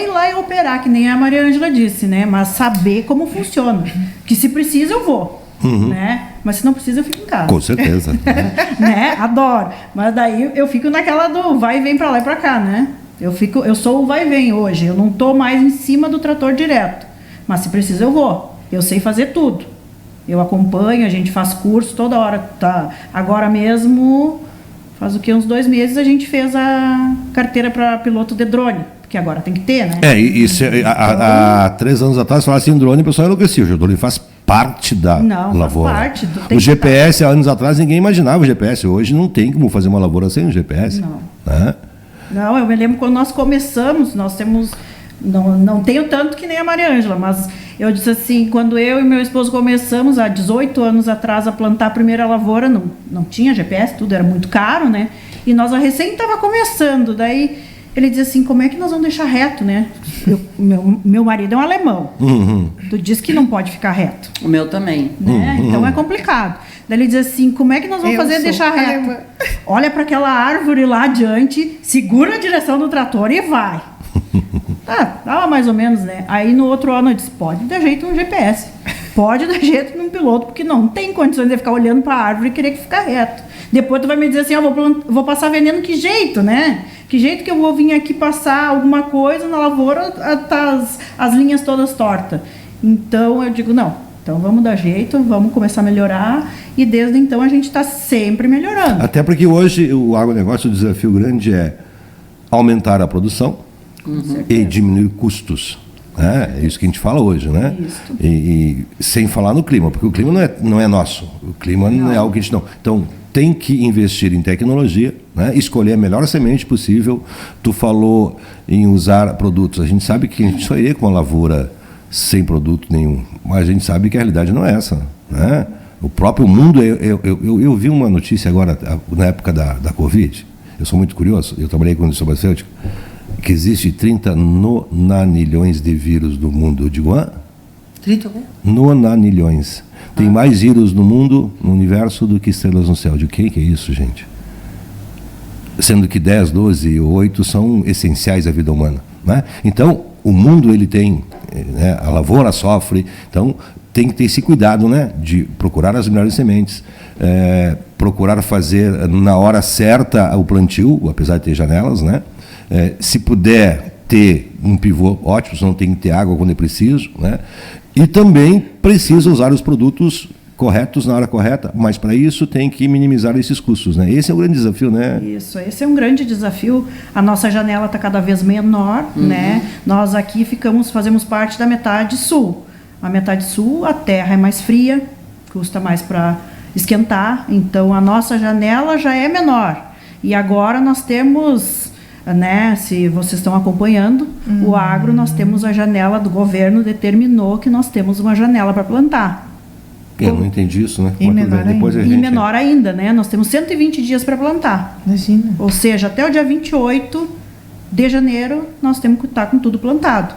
ir lá e operar, que nem a Maria Ângela disse, né? Mas saber como funciona. Que se precisa, eu vou. Né? Mas se não precisa, eu fico em casa. Com certeza. Né? Adoro. Mas daí eu fico naquela do vai e vem pra lá e pra cá, né? Eu sou o vai e vem hoje. Eu não tô mais em cima do trator direto. Mas se precisa, eu vou. Eu sei fazer tudo. Eu acompanho, a gente faz curso toda hora. Tá. Agora mesmo, faz o que? Uns 2 meses a gente fez a carteira para piloto de drone. Porque agora tem que ter, né? Há 3 anos atrás, falar assim, drone, o pessoal enlouquecia. O drone faz parte da lavoura. Faz parte. O GPS, há anos atrás, ninguém imaginava o GPS. Hoje não tem como fazer uma lavoura sem o GPS. Não. Né? Não, eu me lembro quando nós começamos, nós temos... Não tenho tanto que nem a Maria Ângela, mas eu disse assim, quando eu e meu esposo começamos há 18 anos atrás a plantar a primeira lavoura, não tinha GPS, tudo era muito caro, né? E nós recém estava começando, daí ele dizia assim, como é que nós vamos deixar reto, né? Meu marido é um alemão, tu diz que não pode ficar reto. O meu também. Né? Então é complicado. Daí ele diz assim, como é que nós vamos deixar reto? alemã. Olha para aquela árvore lá adiante, segura a direção do trator e vai. Tava mais ou menos, né? Aí no outro ano eu disse, pode dar jeito no GPS, pode dar jeito num piloto, porque não tem condições de ficar olhando para a árvore e querer que fique reto. Depois tu vai me dizer assim, vou passar veneno, que jeito, né? Que jeito que eu vou vir aqui passar alguma coisa na lavoura, tá as linhas todas tortas. Então eu digo, não, então vamos dar jeito, vamos começar a melhorar, e desde então a gente está sempre melhorando. Até porque hoje o agronegócio, o desafio grande é aumentar a produção e diminuir custos. É isso que a gente fala hoje, né? E sem falar no clima, porque o clima não é nosso. O clima não é algo que a gente não... Então, tem que investir em tecnologia, né? Escolher a melhor semente possível. Tu falou em usar produtos. A gente sabe que a gente só iria com uma lavoura sem produto nenhum, mas a gente sabe que a realidade não é essa, né? O próprio mundo... Eu vi uma notícia agora, na época da Covid. Eu sou muito curioso, eu trabalhei com indústria farmacêutica, que existe 30 nonanilhões de vírus no mundo. Eu digo, 30 o quê? Nonanilhões. Tem mais vírus no mundo, no universo, do que estrelas no céu. De que é isso, gente? Sendo que 10, 12 ou 8 são essenciais à vida humana. Né? Então, o mundo ele tem, né, a lavoura sofre, então tem que ter esse cuidado, né, de procurar as melhores sementes, procurar fazer na hora certa o plantio, apesar de ter janelas, né? Se puder ter um pivô, ótimo, senão tem que ter água quando é preciso, né? E também precisa usar os produtos corretos na hora correta, mas para isso tem que minimizar esses custos, né? Esse é o grande desafio, né? Isso, esse é um grande desafio. A nossa janela está cada vez menor, né? Nós aqui fazemos parte da metade sul. A metade sul, a terra é mais fria, custa mais para esquentar, então a nossa janela já é menor. E agora nós temos, né, se vocês estão acompanhando, o agro, nós temos a janela do governo, determinou que nós temos uma janela para plantar. Eu não entendi isso, né? E menor depois ainda. a gente... E menor ainda, né? Nós temos 120 dias para plantar. Imagina. Ou seja, até o dia 28 de janeiro, nós temos que estar com tudo plantado.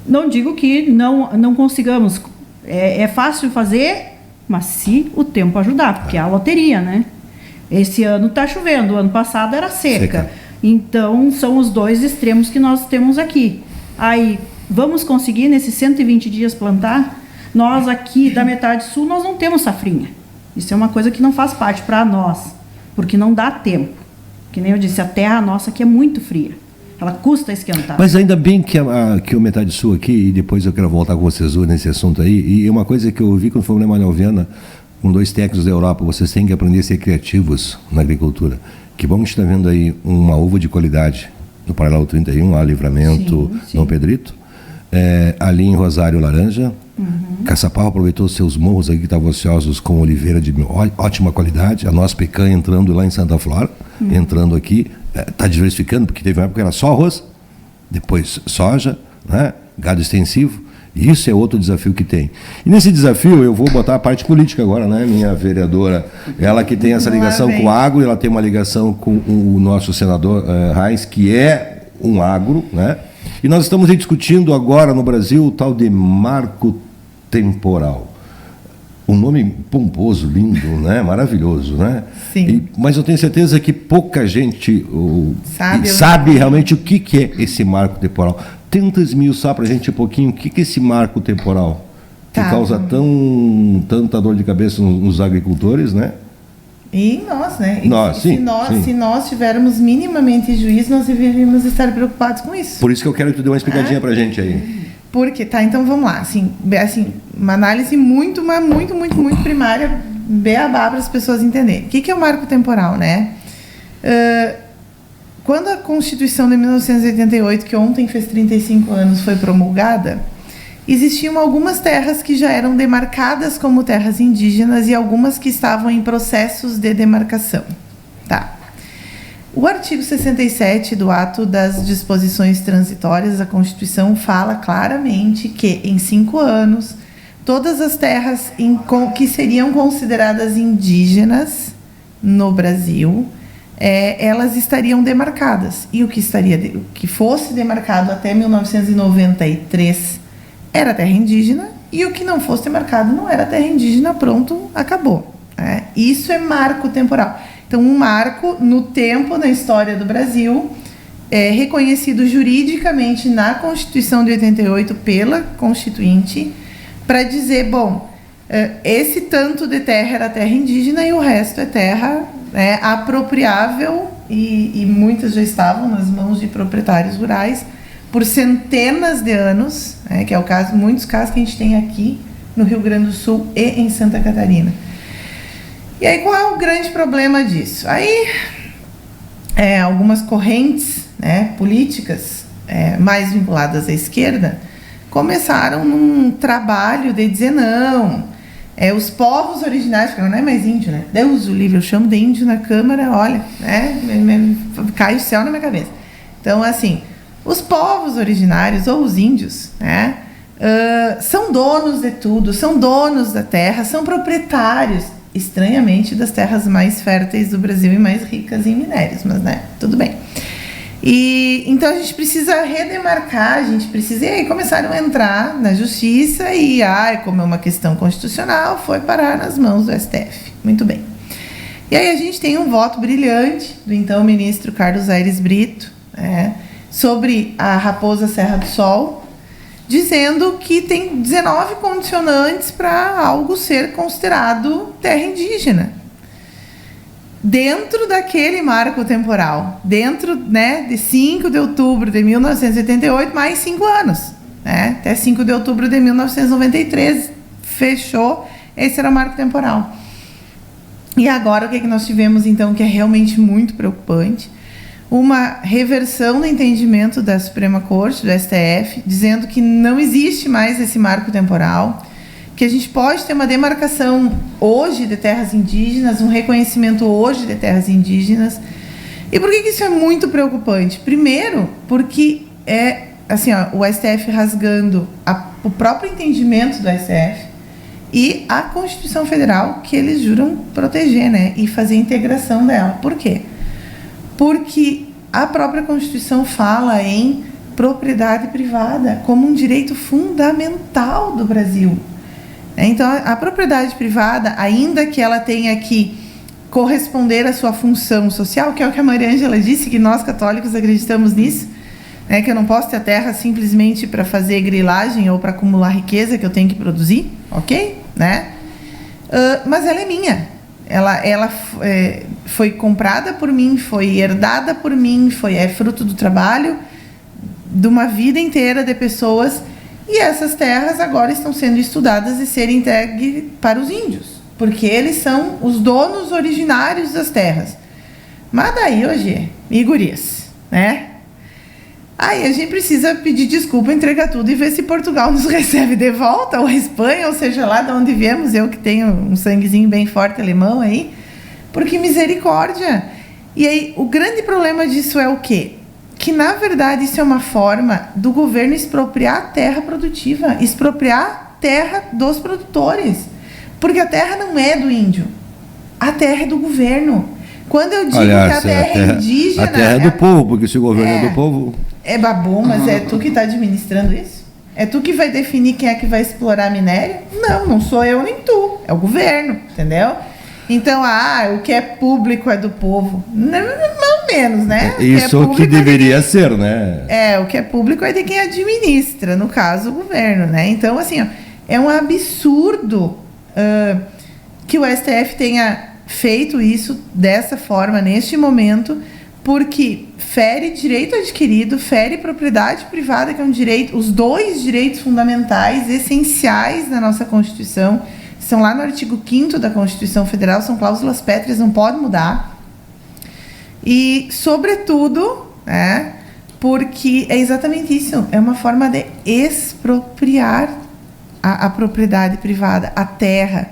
Não digo que não consigamos. É fácil fazer, mas se o tempo ajudar, porque é a loteria, né? Esse ano está chovendo, o ano passado era seca. Então, são os dois extremos que nós temos aqui. Aí, vamos conseguir nesses 120 dias plantar? Nós aqui da metade sul, nós não temos safrinha. Isso é uma coisa que não faz parte para nós, porque não dá tempo. Que nem eu disse, a terra nossa aqui é muito fria. Ela custa esquentar. Mas ainda bem que que o Metade Sul aqui, e depois eu quero voltar com vocês nesse assunto aí, e uma coisa que eu ouvi quando fomos na Manuel Viana, com 2 técnicos da Europa, vocês têm que aprender a ser criativos na agricultura. Que bom que a gente está vendo aí uma uva de qualidade no Paralelo 31, a Livramento, Dom Pedrito. Ali em Rosário, laranja. Caçapava aproveitou os seus morros aqui que estavam ociosos com oliveira de ótima qualidade. A nossa picanha entrando lá em Santa Flora, entrando aqui, está diversificando, porque teve uma época que era só arroz, depois soja, né? Gado extensivo. E isso é outro desafio que tem. E nesse desafio eu vou botar a parte política agora, né? Minha vereadora, ela que tem essa ligação com o agro, ela tem uma ligação com o nosso senador Reis, que é um agro, né? E nós estamos aí discutindo agora no Brasil o tal de marco temporal. Um nome pomposo, lindo, né? Maravilhoso, né? Sim. Mas eu tenho certeza que pouca gente sabe realmente o que é esse marco temporal. Tenta esmiuçar para a gente um pouquinho o que é esse marco temporal que causa tanta dor de cabeça nos agricultores, né? E nós, né? Se nós tivermos minimamente juízo, nós deveríamos estar preocupados com isso. Por isso que eu quero que tu dê uma explicadinha para a gente aí. Porque, então vamos lá. Assim, uma análise muito primária, beabá para as pessoas entenderem. O que é o marco temporal, né? Quando a Constituição de 1988, que ontem fez 35 anos, foi promulgada, existiam algumas terras que já eram demarcadas como terras indígenas e algumas que estavam em processos de demarcação. Tá. O artigo 67 do Ato das Disposições Transitórias da Constituição fala claramente que, em 5 anos, todas as terras que seriam consideradas indígenas no Brasil, elas estariam demarcadas. E o que fosse demarcado até 1993 era terra indígena, e o que não fosse demarcado não era terra indígena, pronto, acabou. Isso é marco temporal. Então, um marco no tempo, na história do Brasil, reconhecido juridicamente na Constituição de 88 pela Constituinte, para dizer, bom, esse tanto de terra era terra indígena e o resto é terra apropriável, e muitas já estavam nas mãos de proprietários rurais por centenas de anos, que é o caso, muitos casos que a gente tem aqui no Rio Grande do Sul e em Santa Catarina. E aí, qual é o grande problema disso? Aí, algumas correntes políticas mais vinculadas à esquerda começaram num trabalho de dizer não, os povos originários, porque não é mais índio, né? Deus o livre, eu chamo de índio na Câmara, olha, cai o céu na minha cabeça. Então, assim, os povos originários, ou os índios, são donos de tudo, são donos da terra, são proprietários, estranhamente, das terras mais férteis do Brasil e mais ricas em minérios, mas, tudo bem. E então a gente precisa redemarcar, e aí começaram a entrar na justiça e, como é uma questão constitucional, foi parar nas mãos do STF. Muito bem. E aí a gente tem um voto brilhante do então ministro Carlos Aires Brito, sobre a Raposa Serra do Sol, dizendo que tem 19 condicionantes para algo ser considerado terra indígena. Dentro daquele marco temporal, dentro de 5 de outubro de 1988, mais 5 anos. Até 5 de outubro de 1993, fechou, esse era o marco temporal. E agora o que nós tivemos, então, que é realmente muito preocupante? Uma reversão do entendimento da Suprema Corte, do STF, dizendo que não existe mais esse marco temporal, que a gente pode ter uma demarcação hoje de terras indígenas, um reconhecimento hoje de terras indígenas. E por que isso é muito preocupante? Primeiro, porque o STF rasgando o próprio entendimento do STF e a Constituição Federal, que eles juram proteger, e fazer a integração dela. Por quê? Porque a própria Constituição fala em propriedade privada como um direito fundamental do Brasil. Então, a propriedade privada, ainda que ela tenha que corresponder à sua função social, que é o que a Maria Ângela disse, que nós católicos acreditamos nisso, que eu não posso ter a terra simplesmente para fazer grilagem ou para acumular riqueza que eu tenho que produzir, ok? Mas ela é minha. Ela foi comprada por mim, foi herdada por mim, é fruto do trabalho de uma vida inteira de pessoas, e essas terras agora estão sendo estudadas e serem entregues para os índios, porque eles são os donos originários das terras. Mas daí, hoje, e gurias, né? Aí a gente precisa pedir desculpa, entregar tudo e ver se Portugal nos recebe de volta, ou a Espanha, ou seja lá de onde viemos, eu que tenho um sanguezinho bem forte alemão aí, porque misericórdia. E aí, o grande problema disso é o quê? Que, na verdade, isso é uma forma do governo expropriar a terra produtiva, expropriar a terra dos produtores. Porque a terra não é do índio, a terra é do governo. Quando eu digo que a terra é indígena... A terra é do povo, porque se o governo é do povo... É babom, mas é tu que está administrando isso? É tu que vai definir quem é que vai explorar minério? Não, não sou eu nem tu, é o governo, entendeu? Então, o que é público é do povo. Não menos, né? Isso que deveria ser, né? O que é público é de quem administra, no caso, o governo, né? Então, assim, ó, é um absurdo que o STF tenha feito isso dessa forma, neste momento, porque fere direito adquirido, fere propriedade privada, que é um direito, os dois direitos fundamentais, essenciais da nossa Constituição, estão lá no artigo 5º da Constituição Federal, são cláusulas pétreas, não pode mudar. E, sobretudo, né, porque é exatamente isso, é uma forma de expropriar a propriedade privada, a terra.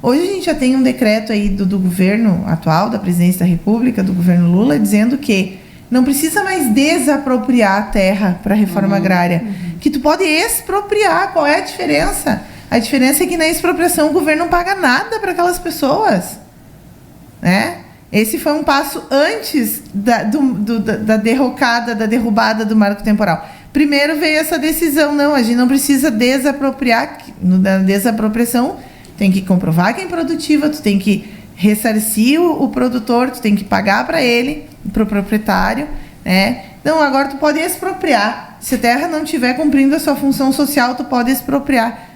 Hoje a gente já tem um decreto aí do governo atual, da presidência da República, do governo Lula, dizendo que não precisa mais desapropriar a terra para a reforma agrária, que tu pode expropriar. Qual é a diferença? A diferença é que na expropriação o governo não paga nada para aquelas pessoas, né? Esse foi um passo antes da derrocada, da derrubada do marco temporal. Primeiro veio essa decisão, não, a gente não precisa desapropriar. Na desapropriação tem que comprovar que é improdutiva, tu tem que ressarcir o produtor, tu tem que pagar para ele, para o proprietário, né? Não, agora tu pode expropriar. Se a terra não estiver cumprindo a sua função social, tu pode expropriar.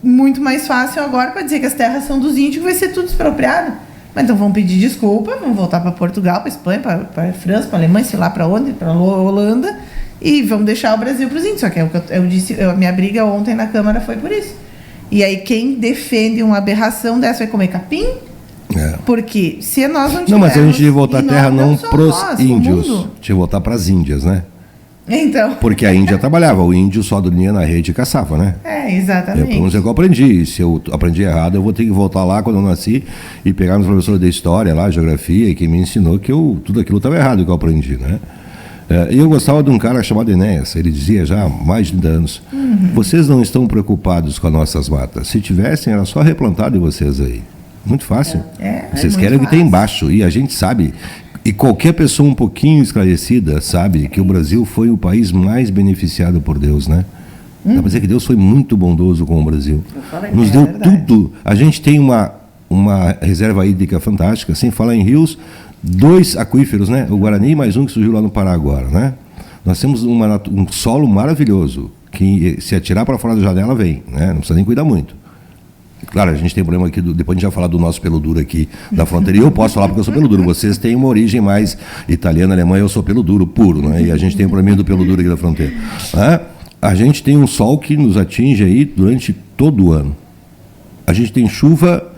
Muito mais fácil agora para dizer que as terras são dos índios, vai ser tudo expropriado. Mas então vamos pedir desculpa, vamos voltar para Portugal, para Espanha, para França, para Alemanha, sei lá para onde, para Holanda, e vamos deixar o Brasil para os índios. Só que eu disse, a minha briga ontem na Câmara foi por isso. E aí quem defende uma aberração dessa vai comer capim? Porque se nós não tivermos... Não, mas a gente tinha que voltar a terra não para os índios, tinha que voltar para as índias, né? Então. Porque a Índia trabalhava, o índio só dormia na rede e caçava, né? Exatamente. Pelo menos é que eu aprendi. Se eu aprendi errado, eu vou ter que voltar lá quando eu nasci e pegar meus professores de história lá, geografia, e quem me ensinou que tudo aquilo estava errado que eu aprendi, né? E eu gostava de um cara chamado Enéas, ele dizia já há mais de 30 anos, vocês não estão preocupados com as nossas matas. Se tivessem, era só replantar de vocês aí. Muito fácil. Vocês querem o que tem embaixo, e a gente sabe... E qualquer pessoa um pouquinho esclarecida sabe que o Brasil foi o país mais beneficiado por Deus, né? Dá para dizer que Deus foi muito bondoso com o Brasil. Nos deu tudo. A gente tem uma reserva hídrica fantástica, sem falar em rios, 2 aquíferos, né? O Guarani e mais um que surgiu lá no Pará agora, né? Nós temos um solo maravilhoso, que se atirar para fora da janela vem, né? Não precisa nem cuidar muito. Claro, a gente tem problema aqui, depois a gente vai falar do nosso pelo duro aqui da fronteira, e eu posso falar porque eu sou pelo duro, vocês têm uma origem mais italiana, alemã, eu sou pelo duro, puro, né? E a gente tem o problema do pelo duro aqui da fronteira. A gente tem um sol que nos atinge aí durante todo o ano. A gente tem chuva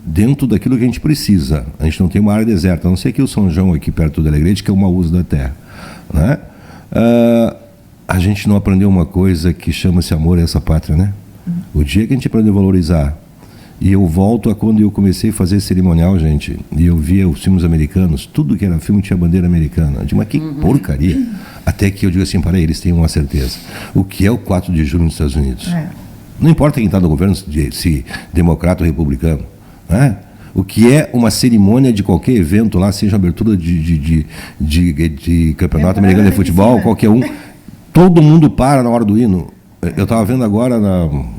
dentro daquilo que a gente precisa, a gente não tem uma área deserta, a não ser que o São João aqui perto do Alegrete, que é uma uso da terra, né? A gente não aprendeu uma coisa que chama-se amor a essa pátria, né? O dia que a gente aprendeu a valorizar, e eu volto a quando eu comecei a fazer cerimonial, gente, e eu via os filmes americanos, tudo que era filme tinha bandeira americana. Eu digo, mas que porcaria. Até que eu digo assim, para eles têm uma certeza. O que é o 4 de julho nos Estados Unidos? Não importa quem está no governo, se democrata ou republicano, né? O que é uma cerimônia de qualquer evento lá, seja abertura de campeonato americano de futebol, qualquer um, todo mundo para na hora do hino. Eu estava vendo agora, não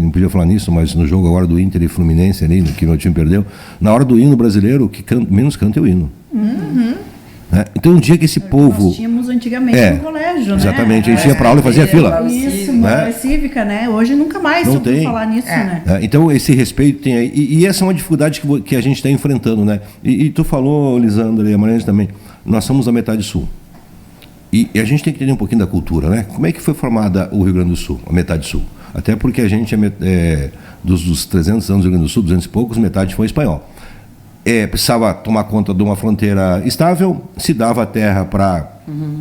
podia falar nisso, mas no jogo agora do Inter e Fluminense, ali, que meu time perdeu, na hora do hino brasileiro, o que menos canta é o hino. Então, um dia que esse povo... Nós tínhamos antigamente no colégio. colégio, Exatamente, né? a gente ia para aula e fazia fila. Isso, né? moral cívica, né? Hoje nunca mais Não se ouviu tem. falar nisso, né? Então, esse respeito tem aí. E essa é uma dificuldade que a gente está enfrentando, né? E tu falou, Lisandra e a Mariana também, nós somos a metade sul. E a gente tem que entender um pouquinho da cultura, né? Como é que foi formada o Rio Grande do Sul, a metade sul? Até porque a gente, dos 300 anos do Rio Grande do Sul, 200 e poucos, metade foi espanhol. Precisava tomar conta de uma fronteira estável, se dava terra para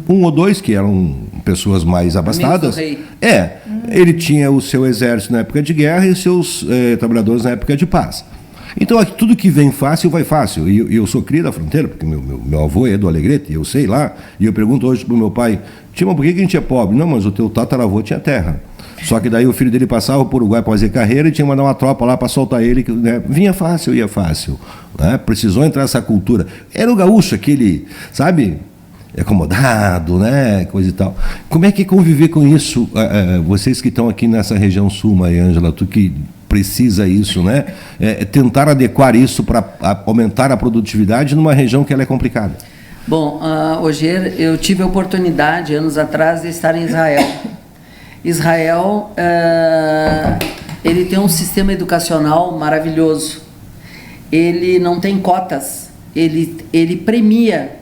um ou dois, que eram pessoas mais abastadas. Ele tinha o seu exército na época de guerra e os seus trabalhadores na época de paz. Então, aqui, tudo que vem fácil, vai fácil. E eu sou cria da fronteira, porque meu avô é do Alegrete, eu sei lá, e eu pergunto hoje para o meu pai, mas por que a gente é pobre? Não, mas o teu tataravô tinha terra. Só que daí o filho dele passava para o Uruguai para fazer carreira e tinha que mandar uma tropa lá para soltar ele, né? Vinha fácil, ia fácil. Né? Precisou entrar essa cultura. Era o gaúcho, aquele, sabe, acomodado, né? Coisa e tal. Como é que é conviver com isso? Vocês que estão aqui nessa região sul, Maria Ângela, tu que precisa isso, né? Tentar adequar isso para aumentar a produtividade numa região que ela é complicada. Bom, Ogier, eu tive a oportunidade, anos atrás, de estar em Israel. Israel, ele tem um sistema educacional maravilhoso. Ele não tem cotas. Ele premia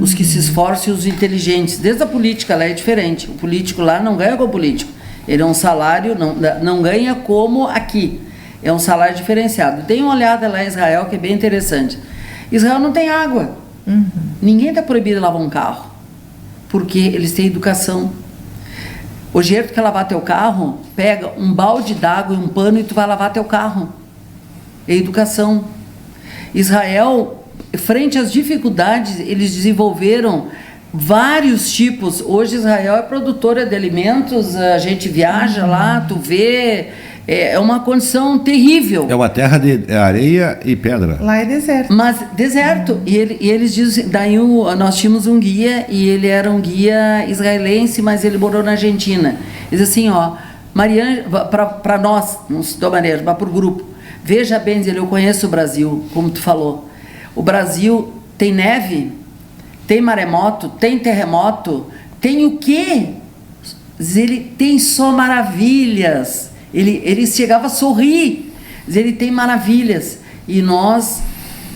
os que se esforçam e os inteligentes. Desde a política lá é diferente. O político lá não ganha como político. Ele é um salário, não ganha como aqui. É um salário diferenciado. Dê uma olhada lá em Israel, que é bem interessante. Israel não tem água. Ninguém está proibido de lavar um carro, porque eles têm educação. Hoje, tu quer lavar teu carro, pega um balde d'água e um pano e tu vai lavar teu carro. É educação. Israel, frente às dificuldades, eles desenvolveram vários tipos. Hoje Israel é produtora de alimentos, a gente viaja lá, tu vê, é uma condição terrível. É uma terra de areia e pedra. Lá é deserto. Mas deserto. E eles dizem, daí nós tínhamos um guia, e ele era um guia israelense, mas ele morou na Argentina. Ele diz assim, Mariana, para nós, não estou Mariana, mas para o grupo, veja bem, diz ele, eu conheço o Brasil, como tu falou. O Brasil tem neve, tem maremoto, tem terremoto, tem o quê? Ele tem só maravilhas. Ele chegava a sorrir. Ele tem maravilhas. E nós,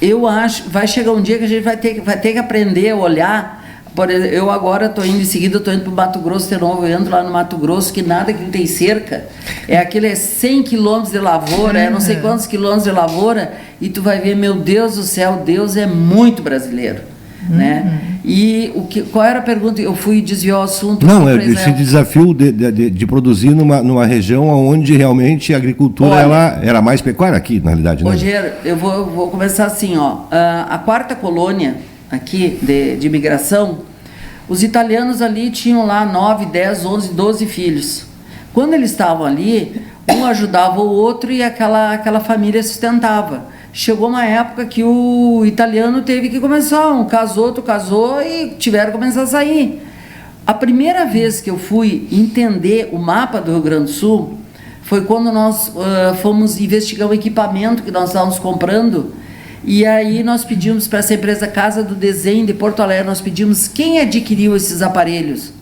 eu acho, vai chegar um dia que a gente vai ter que aprender a olhar. Por exemplo, eu agora estou indo, em seguida estou indo para o Mato Grosso de novo, eu entro lá no Mato Grosso, que nada que não tem cerca. Aquele 100 quilômetros de lavoura, não sei quantos quilômetros de lavoura, e tu vai ver, meu Deus do céu, Deus é muito brasileiro. Né? E qual era a pergunta? Eu fui desviar o assunto. Não, esse desafio de produzir numa região onde realmente a agricultura ela era mais pecuária aqui, na realidade. Né? Rogério, eu vou começar assim. A quarta colônia aqui de imigração, os italianos ali tinham lá 9, 10, 11, 12 filhos. Quando eles estavam ali, um ajudava o outro e aquela família sustentava. Chegou uma época que o italiano teve que começar, um casou, outro casou e tiveram que começar a sair. A primeira vez que eu fui entender o mapa do Rio Grande do Sul foi quando nós fomos investigar o equipamento que nós estávamos comprando, e aí nós pedimos para essa empresa Casa do Desenho de Porto Alegre, nós pedimos quem adquiriu esses aparelhos.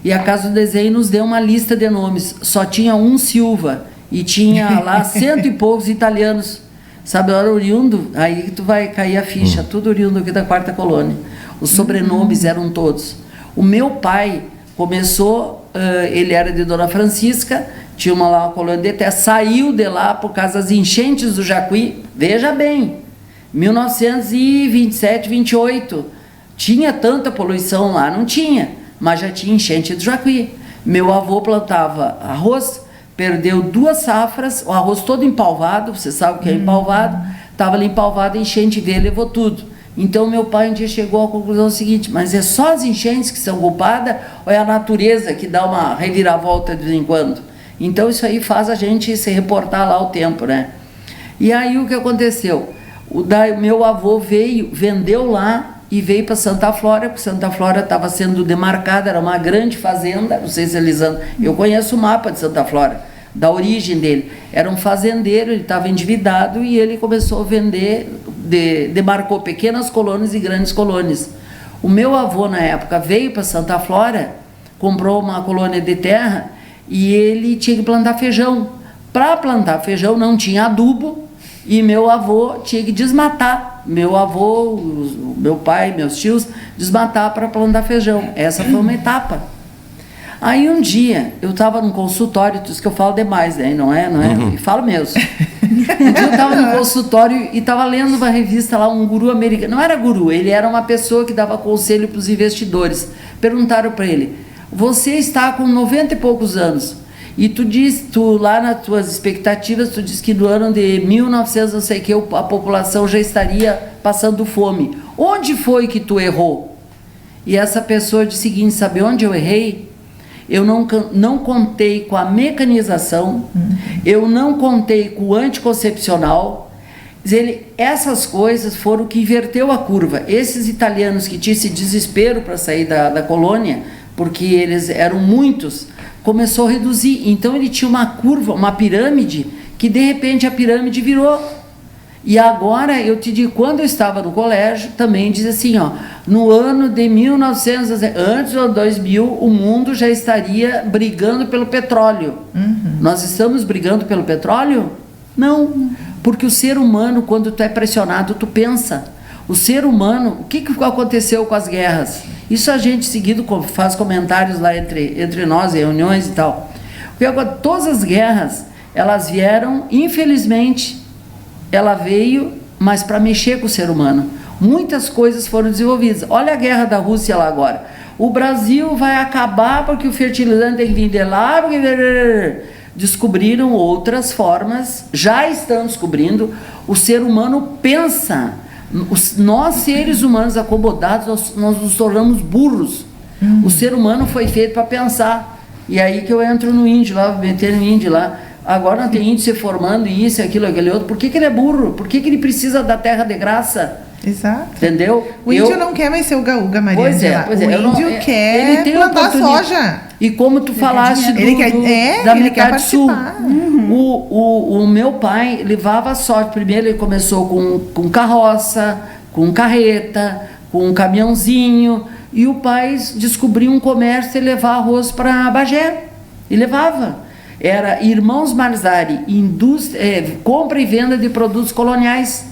E a Casa do Desenho nos deu uma lista de nomes, só tinha um Silva e tinha lá 100 e poucos italianos. Sabe, era oriundo, aí que tu vai cair a ficha, tudo oriundo aqui da quarta colônia. Os sobrenomes eram todos. O meu pai começou, ele era de Dona Francisca, tinha uma colônia de terra, saiu de lá por causa das enchentes do Jacuí, veja bem, 1927, 28, tinha tanta poluição lá? Não tinha, mas já tinha enchente do Jacuí. Meu avô plantava arroz, perdeu 2 safras, o arroz todo empalvado, você sabe o que é empalvado, estava ali empalvado, a enchente veio, levou tudo. Então meu pai um dia chegou à conclusão seguinte, mas é só as enchentes que são culpadas ou é a natureza que dá uma reviravolta de vez em quando? Então isso aí faz a gente se reportar lá o tempo, né? E aí o que aconteceu? Meu avô vendeu lá e veio para Santa Flora, porque Santa Flora estava sendo demarcada, era uma grande fazenda, não sei se Elisandro, eu conheço o mapa de Santa Flora, da origem dele, era um fazendeiro, ele estava endividado e ele começou a vender, demarcou pequenas colônias e grandes colônias. O meu avô na época veio para Santa Flora, comprou uma colônia de terra e ele tinha que plantar feijão. Para plantar feijão não tinha adubo e meu avô tinha que desmatar. Meu avô, meu pai, meus tios, desmatar para plantar feijão. Essa foi uma etapa. Aí um dia, eu estava num consultório, tu diz que eu falo demais, né? Não é? E falo mesmo. Um dia eu estava no consultório e estava lendo uma revista lá, um guru americano. Não era guru, ele era uma pessoa que dava conselho para os investidores. Perguntaram para ele, você está com 90 e poucos anos, e tu lá nas tuas expectativas, tu diz que no ano de 1900, não sei o que, a população já estaria passando fome. Onde foi que tu errou? E essa pessoa disse o seguinte, sabe onde eu errei? Eu não contei com a mecanização, eu não contei com o anticoncepcional. Essas coisas foram o que inverteu a curva. Esses italianos que tinham esse desespero para sair da colônia, porque eles eram muitos, começou a reduzir. Então ele tinha uma curva, uma pirâmide, que de repente a pirâmide virou. E agora, eu te digo, quando eu estava no colégio, também diz assim, ó, no ano de 1900, antes do ano 2000, o mundo já estaria brigando pelo petróleo. Nós estamos brigando pelo petróleo? Não, porque o ser humano, quando tu é pressionado, tu pensa. O ser humano, o que aconteceu com as guerras? Isso a gente seguido faz comentários lá entre nós, reuniões e tal. Porque agora, todas as guerras, elas vieram, infelizmente, ela veio, mas para mexer com o ser humano. Muitas coisas foram desenvolvidas. Olha a guerra da Rússia lá agora. O Brasil vai acabar porque o fertilizante tem que vir de lá, porque... Descobriram outras formas, já estão descobrindo. O ser humano pensa. Nós, seres humanos acomodados, nós nos tornamos burros. O ser humano foi feito para pensar. E aí que eu entro no índio lá, meter no índio lá. Agora não tem índio se formando isso, aquilo, aquele outro. Por que ele é burro? Por que ele precisa da terra de graça? Exato. Entendeu? O índio não quer mais ser o gaúga, Maria. Pois é. O índio quer plantar soja. E como tu falaste da metade sul, o meu pai levava sorte. Primeiro ele começou com carroça, com carreta, com um caminhãozinho, e o pai descobriu um comércio e levar arroz para Bagé. E levava. Era Irmãos Marzari, compra e venda de produtos coloniais.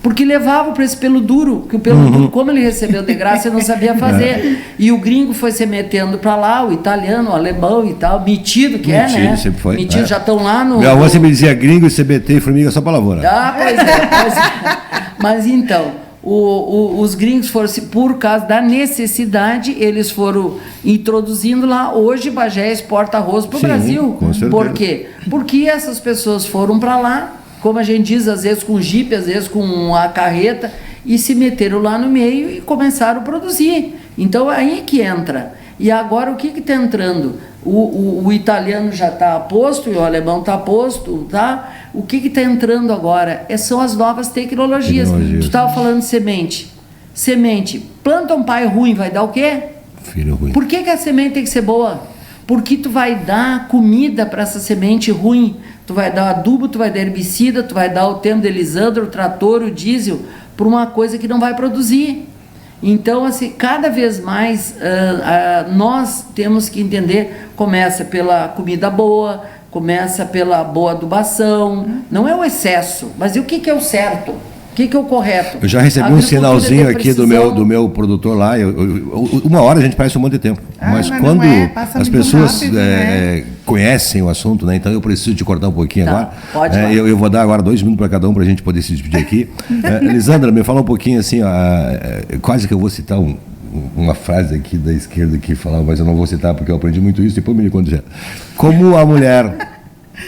Porque levava para esse pelo duro, que o pelo duro, como ele recebeu de graça, ele não sabia fazer. E o gringo foi se metendo para lá, o italiano, o alemão e tal, metido que metido, né? Sempre foi. Metido, já estão lá no... Meu avô sempre dizia gringo, CBT e formiga só para lavoura. Ah, pois é. Mas então, os gringos foram, por causa da necessidade, eles foram introduzindo lá. Hoje Bagé exporta arroz para o Brasil. Com certeza. Por quê? Porque essas pessoas foram para lá, como a gente diz, às vezes com jipe, às vezes com a carreta, e se meteram lá no meio e começaram a produzir. Então aí que entra. E agora o que está entrando? O italiano já está posto e o alemão está posto, tá? O que está entrando agora são as novas tecnologias. Tu estava falando de semente. Semente. Planta um pai ruim, vai dar o quê? Filho ruim. Por que a semente tem que ser boa? Porque tu vai dar comida para essa semente ruim. Tu vai dar adubo, tu vai dar herbicida, tu vai dar o termo de Elisandro, o trator, o diesel, para uma coisa que não vai produzir. Então, assim, cada vez mais nós temos que entender, começa pela comida boa, começa pela boa adubação, não é o excesso, mas e o que é o certo? O que é o correto? Eu já recebi um sinalzinho aqui do meu produtor lá. Uma hora a gente parece um monte de tempo. Mas quando as pessoas rápido, conhecem o assunto, né? Então eu preciso te cortar um pouquinho agora. Pode eu vou dar agora 2 minutos para cada um para a gente poder se despedir aqui. Elisandra, me fala um pouquinho assim, quase que eu vou citar uma frase aqui da esquerda que falava, mas eu não vou citar porque eu aprendi muito isso, depois me conta já. Como a mulher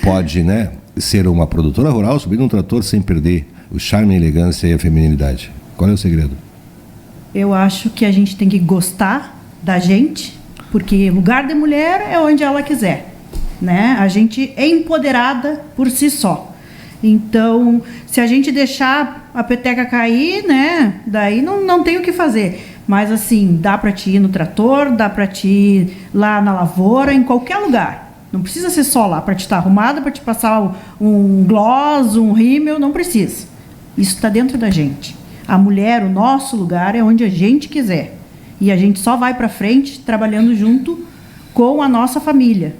pode, né, ser uma produtora rural, subir num trator sem perder o charme, a elegância e a feminilidade? Qual é o segredo? Eu acho que a gente tem que gostar da gente, porque lugar de mulher é onde ela quiser, né? A gente é empoderada por si só. Então, se a gente deixar a peteca cair, né? Daí não tem o que fazer. Mas assim, dá para te ir no trator, dá para te ir lá na lavoura, em qualquer lugar. Não precisa ser só lá para te estar arrumada, para te passar um gloss, um rímel, não precisa. Isso está dentro da gente. A mulher, o nosso lugar é onde a gente quiser. E a gente só vai para frente trabalhando junto com a nossa família.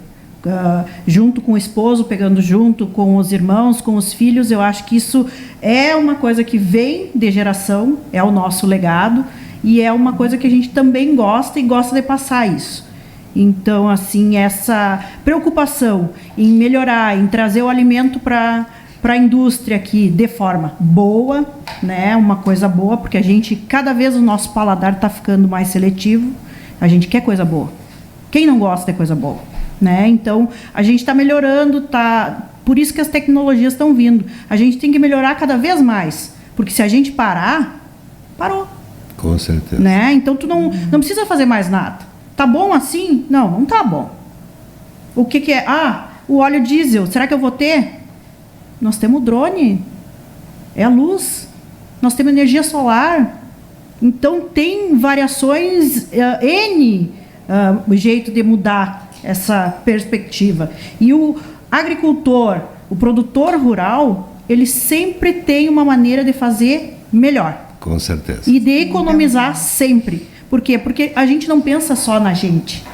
Junto com o esposo, pegando junto com os irmãos, com os filhos. Eu acho que isso é uma coisa que vem de geração, é o nosso legado, e é uma coisa que a gente também gosta e gosta de passar isso. Então, assim, essa preocupação em melhorar, em trazer o alimento para a indústria aqui de forma boa, né? Uma coisa boa, porque cada vez o nosso paladar está ficando mais seletivo, a gente quer coisa boa. Quem não gosta de coisa boa? Né? Então, a gente está melhorando, por isso que as tecnologias estão vindo. A gente tem que melhorar cada vez mais, porque se a gente parar, parou. Com certeza. Né? Então, tu não precisa fazer mais nada. Tá bom assim? Não tá bom. O que é? O óleo diesel, será que eu vou ter? Nós temos drone, é a luz, nós temos energia solar. Então, tem variações, o jeito de mudar essa perspectiva. E o agricultor, o produtor rural, ele sempre tem uma maneira de fazer melhor. Com certeza. E de economizar sempre. Por quê? Porque a gente não pensa só na gente.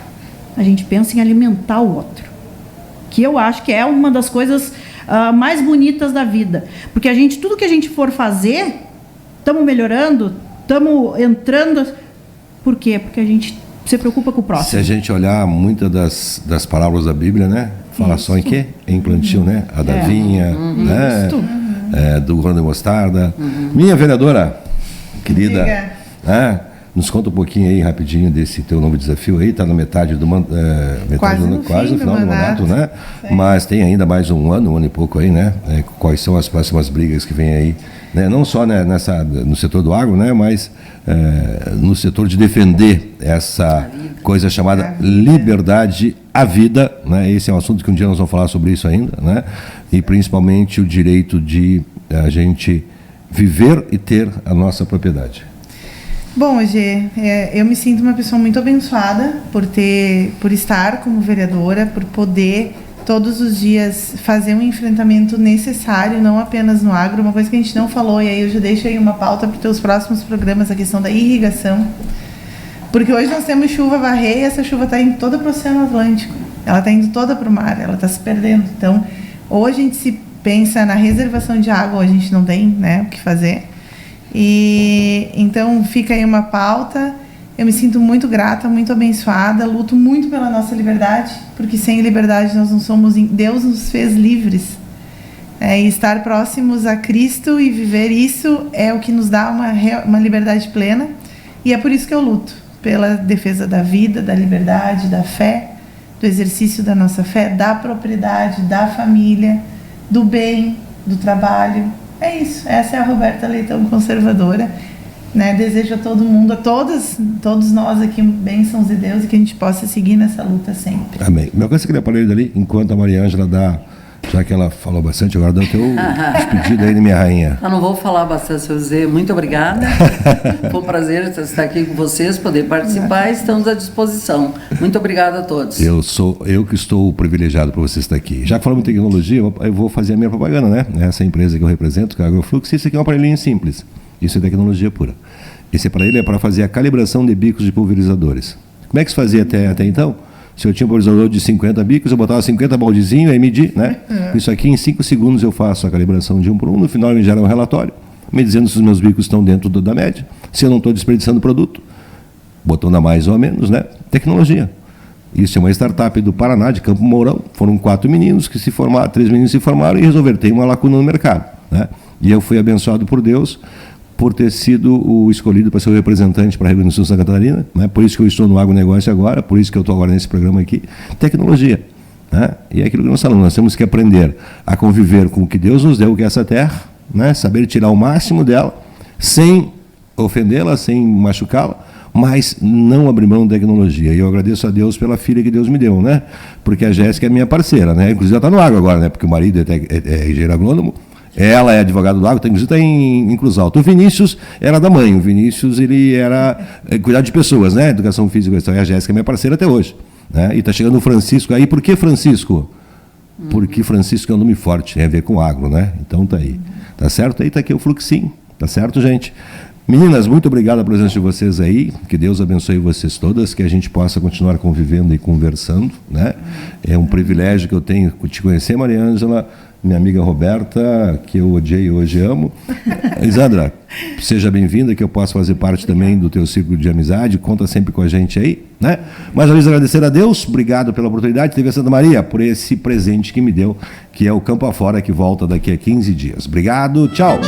A gente pensa em alimentar o outro. Que eu acho que é uma das coisas mais bonitas da vida. Porque tudo que a gente for fazer, estamos melhorando, estamos entrando. Por quê? Porque a gente se preocupa com o próximo. Se a gente olhar muitas das parábolas da Bíblia, né? Fala só em quê? Em plantio, né? A da vinha, né? Do grão de mostarda. Minha vereadora, querida, nos conta um pouquinho aí, rapidinho, desse teu novo desafio aí. Está na metade do mandato, quase no final do mandato, né? Sim. Mas tem ainda mais um ano e pouco aí, né? Quais são as próximas brigas que vem aí? Né? Não só, né, no setor do agro, né? Mas no setor de defender essa coisa chamada liberdade à vida, né? Esse é um assunto que um dia nós vamos falar sobre isso ainda, né? E principalmente o direito de a gente viver e ter a nossa propriedade. Bom, Gê, eu me sinto uma pessoa muito abençoada por estar como vereadora, por poder todos os dias fazer um enfrentamento necessário, não apenas no agro. Uma coisa que a gente não falou, e aí eu já deixo aí uma pauta para os teus próximos programas, a questão da irrigação. Porque hoje nós temos chuva varrer e essa chuva está indo toda para o Oceano Atlântico. Ela está indo toda para o mar, ela está se perdendo. Então, ou a gente se pensa na reservação de água, ou a gente não tem, né, o que fazer. E então fica aí uma pauta. Eu me sinto muito grata, muito abençoada, luto muito pela nossa liberdade, porque sem liberdade nós não somos. Deus nos fez livres. E estar próximos a Cristo e viver isso é o que nos dá uma liberdade plena. E é por isso que eu luto, pela defesa da vida, da liberdade, da fé, do exercício da nossa fé, da propriedade, da família, do bem, do trabalho. É isso, essa é a Roberta Leitão conservadora, né? Desejo a todo mundo, a todos nós aqui, bênçãos de Deus e que a gente possa seguir nessa luta sempre. Amém. Meu coisa que eu queria ali, enquanto a Maria Ângela dá, já que ela falou bastante, agora dá o teu despedido aí, minha rainha. Eu não vou falar bastante, vou dizer muito obrigada. Foi um prazer estar aqui com vocês, poder participar, estamos à disposição. Muito obrigada a todos. Eu que estou privilegiado por você estar aqui. Já que falamos em tecnologia, eu vou fazer a minha propaganda, né? Essa empresa que eu represento, que é a Agroflux, isso aqui é um aparelhinho simples. Isso é tecnologia pura. Esse aparelho é para fazer a calibração de bicos de pulverizadores. Como é que se fazia até então? Se eu tinha um pulverizador de 50 bicos, eu botava 50 baldezinhos, aí medir, né? Isso aqui, em 5 segundos, eu faço a calibração de um por um. No final, me gera um relatório, me dizendo se os meus bicos estão dentro da média, se eu não estou desperdiçando produto, botando a mais ou a menos, né? Tecnologia. Isso é uma startup do Paraná, de Campo Mourão. Foram 4 meninos que se formaram, 3 meninos se formaram e resolveram ter uma lacuna no mercado, né? E eu fui abençoado por Deus por ter sido o escolhido para ser o representante para a Rio Grande do Sul, Santa Catarina, né? Por isso que eu estou no agronegócio agora, por isso que eu estou agora nesse programa aqui. Tecnologia, né? E é aquilo que nós falamos, nós temos que aprender a conviver com o que Deus nos deu, que é essa terra, né? Saber tirar o máximo dela, sem ofendê-la, sem machucá-la, mas não abrir mão da tecnologia. E eu agradeço a Deus pela filha que Deus me deu, né? Porque a Jéssica é minha parceira, né? Inclusive ela está no agro agora, né? Porque o marido é engenheiro agrônomo, ela é advogado do agro, inclusive está em Cruz Alta. O Vinícius era da mãe, o Vinícius ele era cuidar de pessoas, né? Educação física, e a Jéssica é minha parceira até hoje, né? E está chegando o Francisco aí. Por que Francisco? Porque Francisco é um nome forte, tem a ver com agro, né? Então tá aí. Tá certo? Aí tá aqui o Fluxim, tá certo, gente? Meninas, muito obrigado pela presença de vocês aí, que Deus abençoe vocês todas, que a gente possa continuar convivendo e conversando, né? É um privilégio que eu tenho te conhecer, Maria Ângela, minha amiga Roberta, que eu odiei e hoje amo. Isandra, seja bem-vinda, que eu possa fazer parte também do teu círculo de amizade, conta sempre com a gente aí, né? Mais uma vez agradecer a Deus, obrigado pela oportunidade, TV Santa Maria, por esse presente que me deu, que é o Campo Afora, que volta daqui a 15 dias. Obrigado, tchau!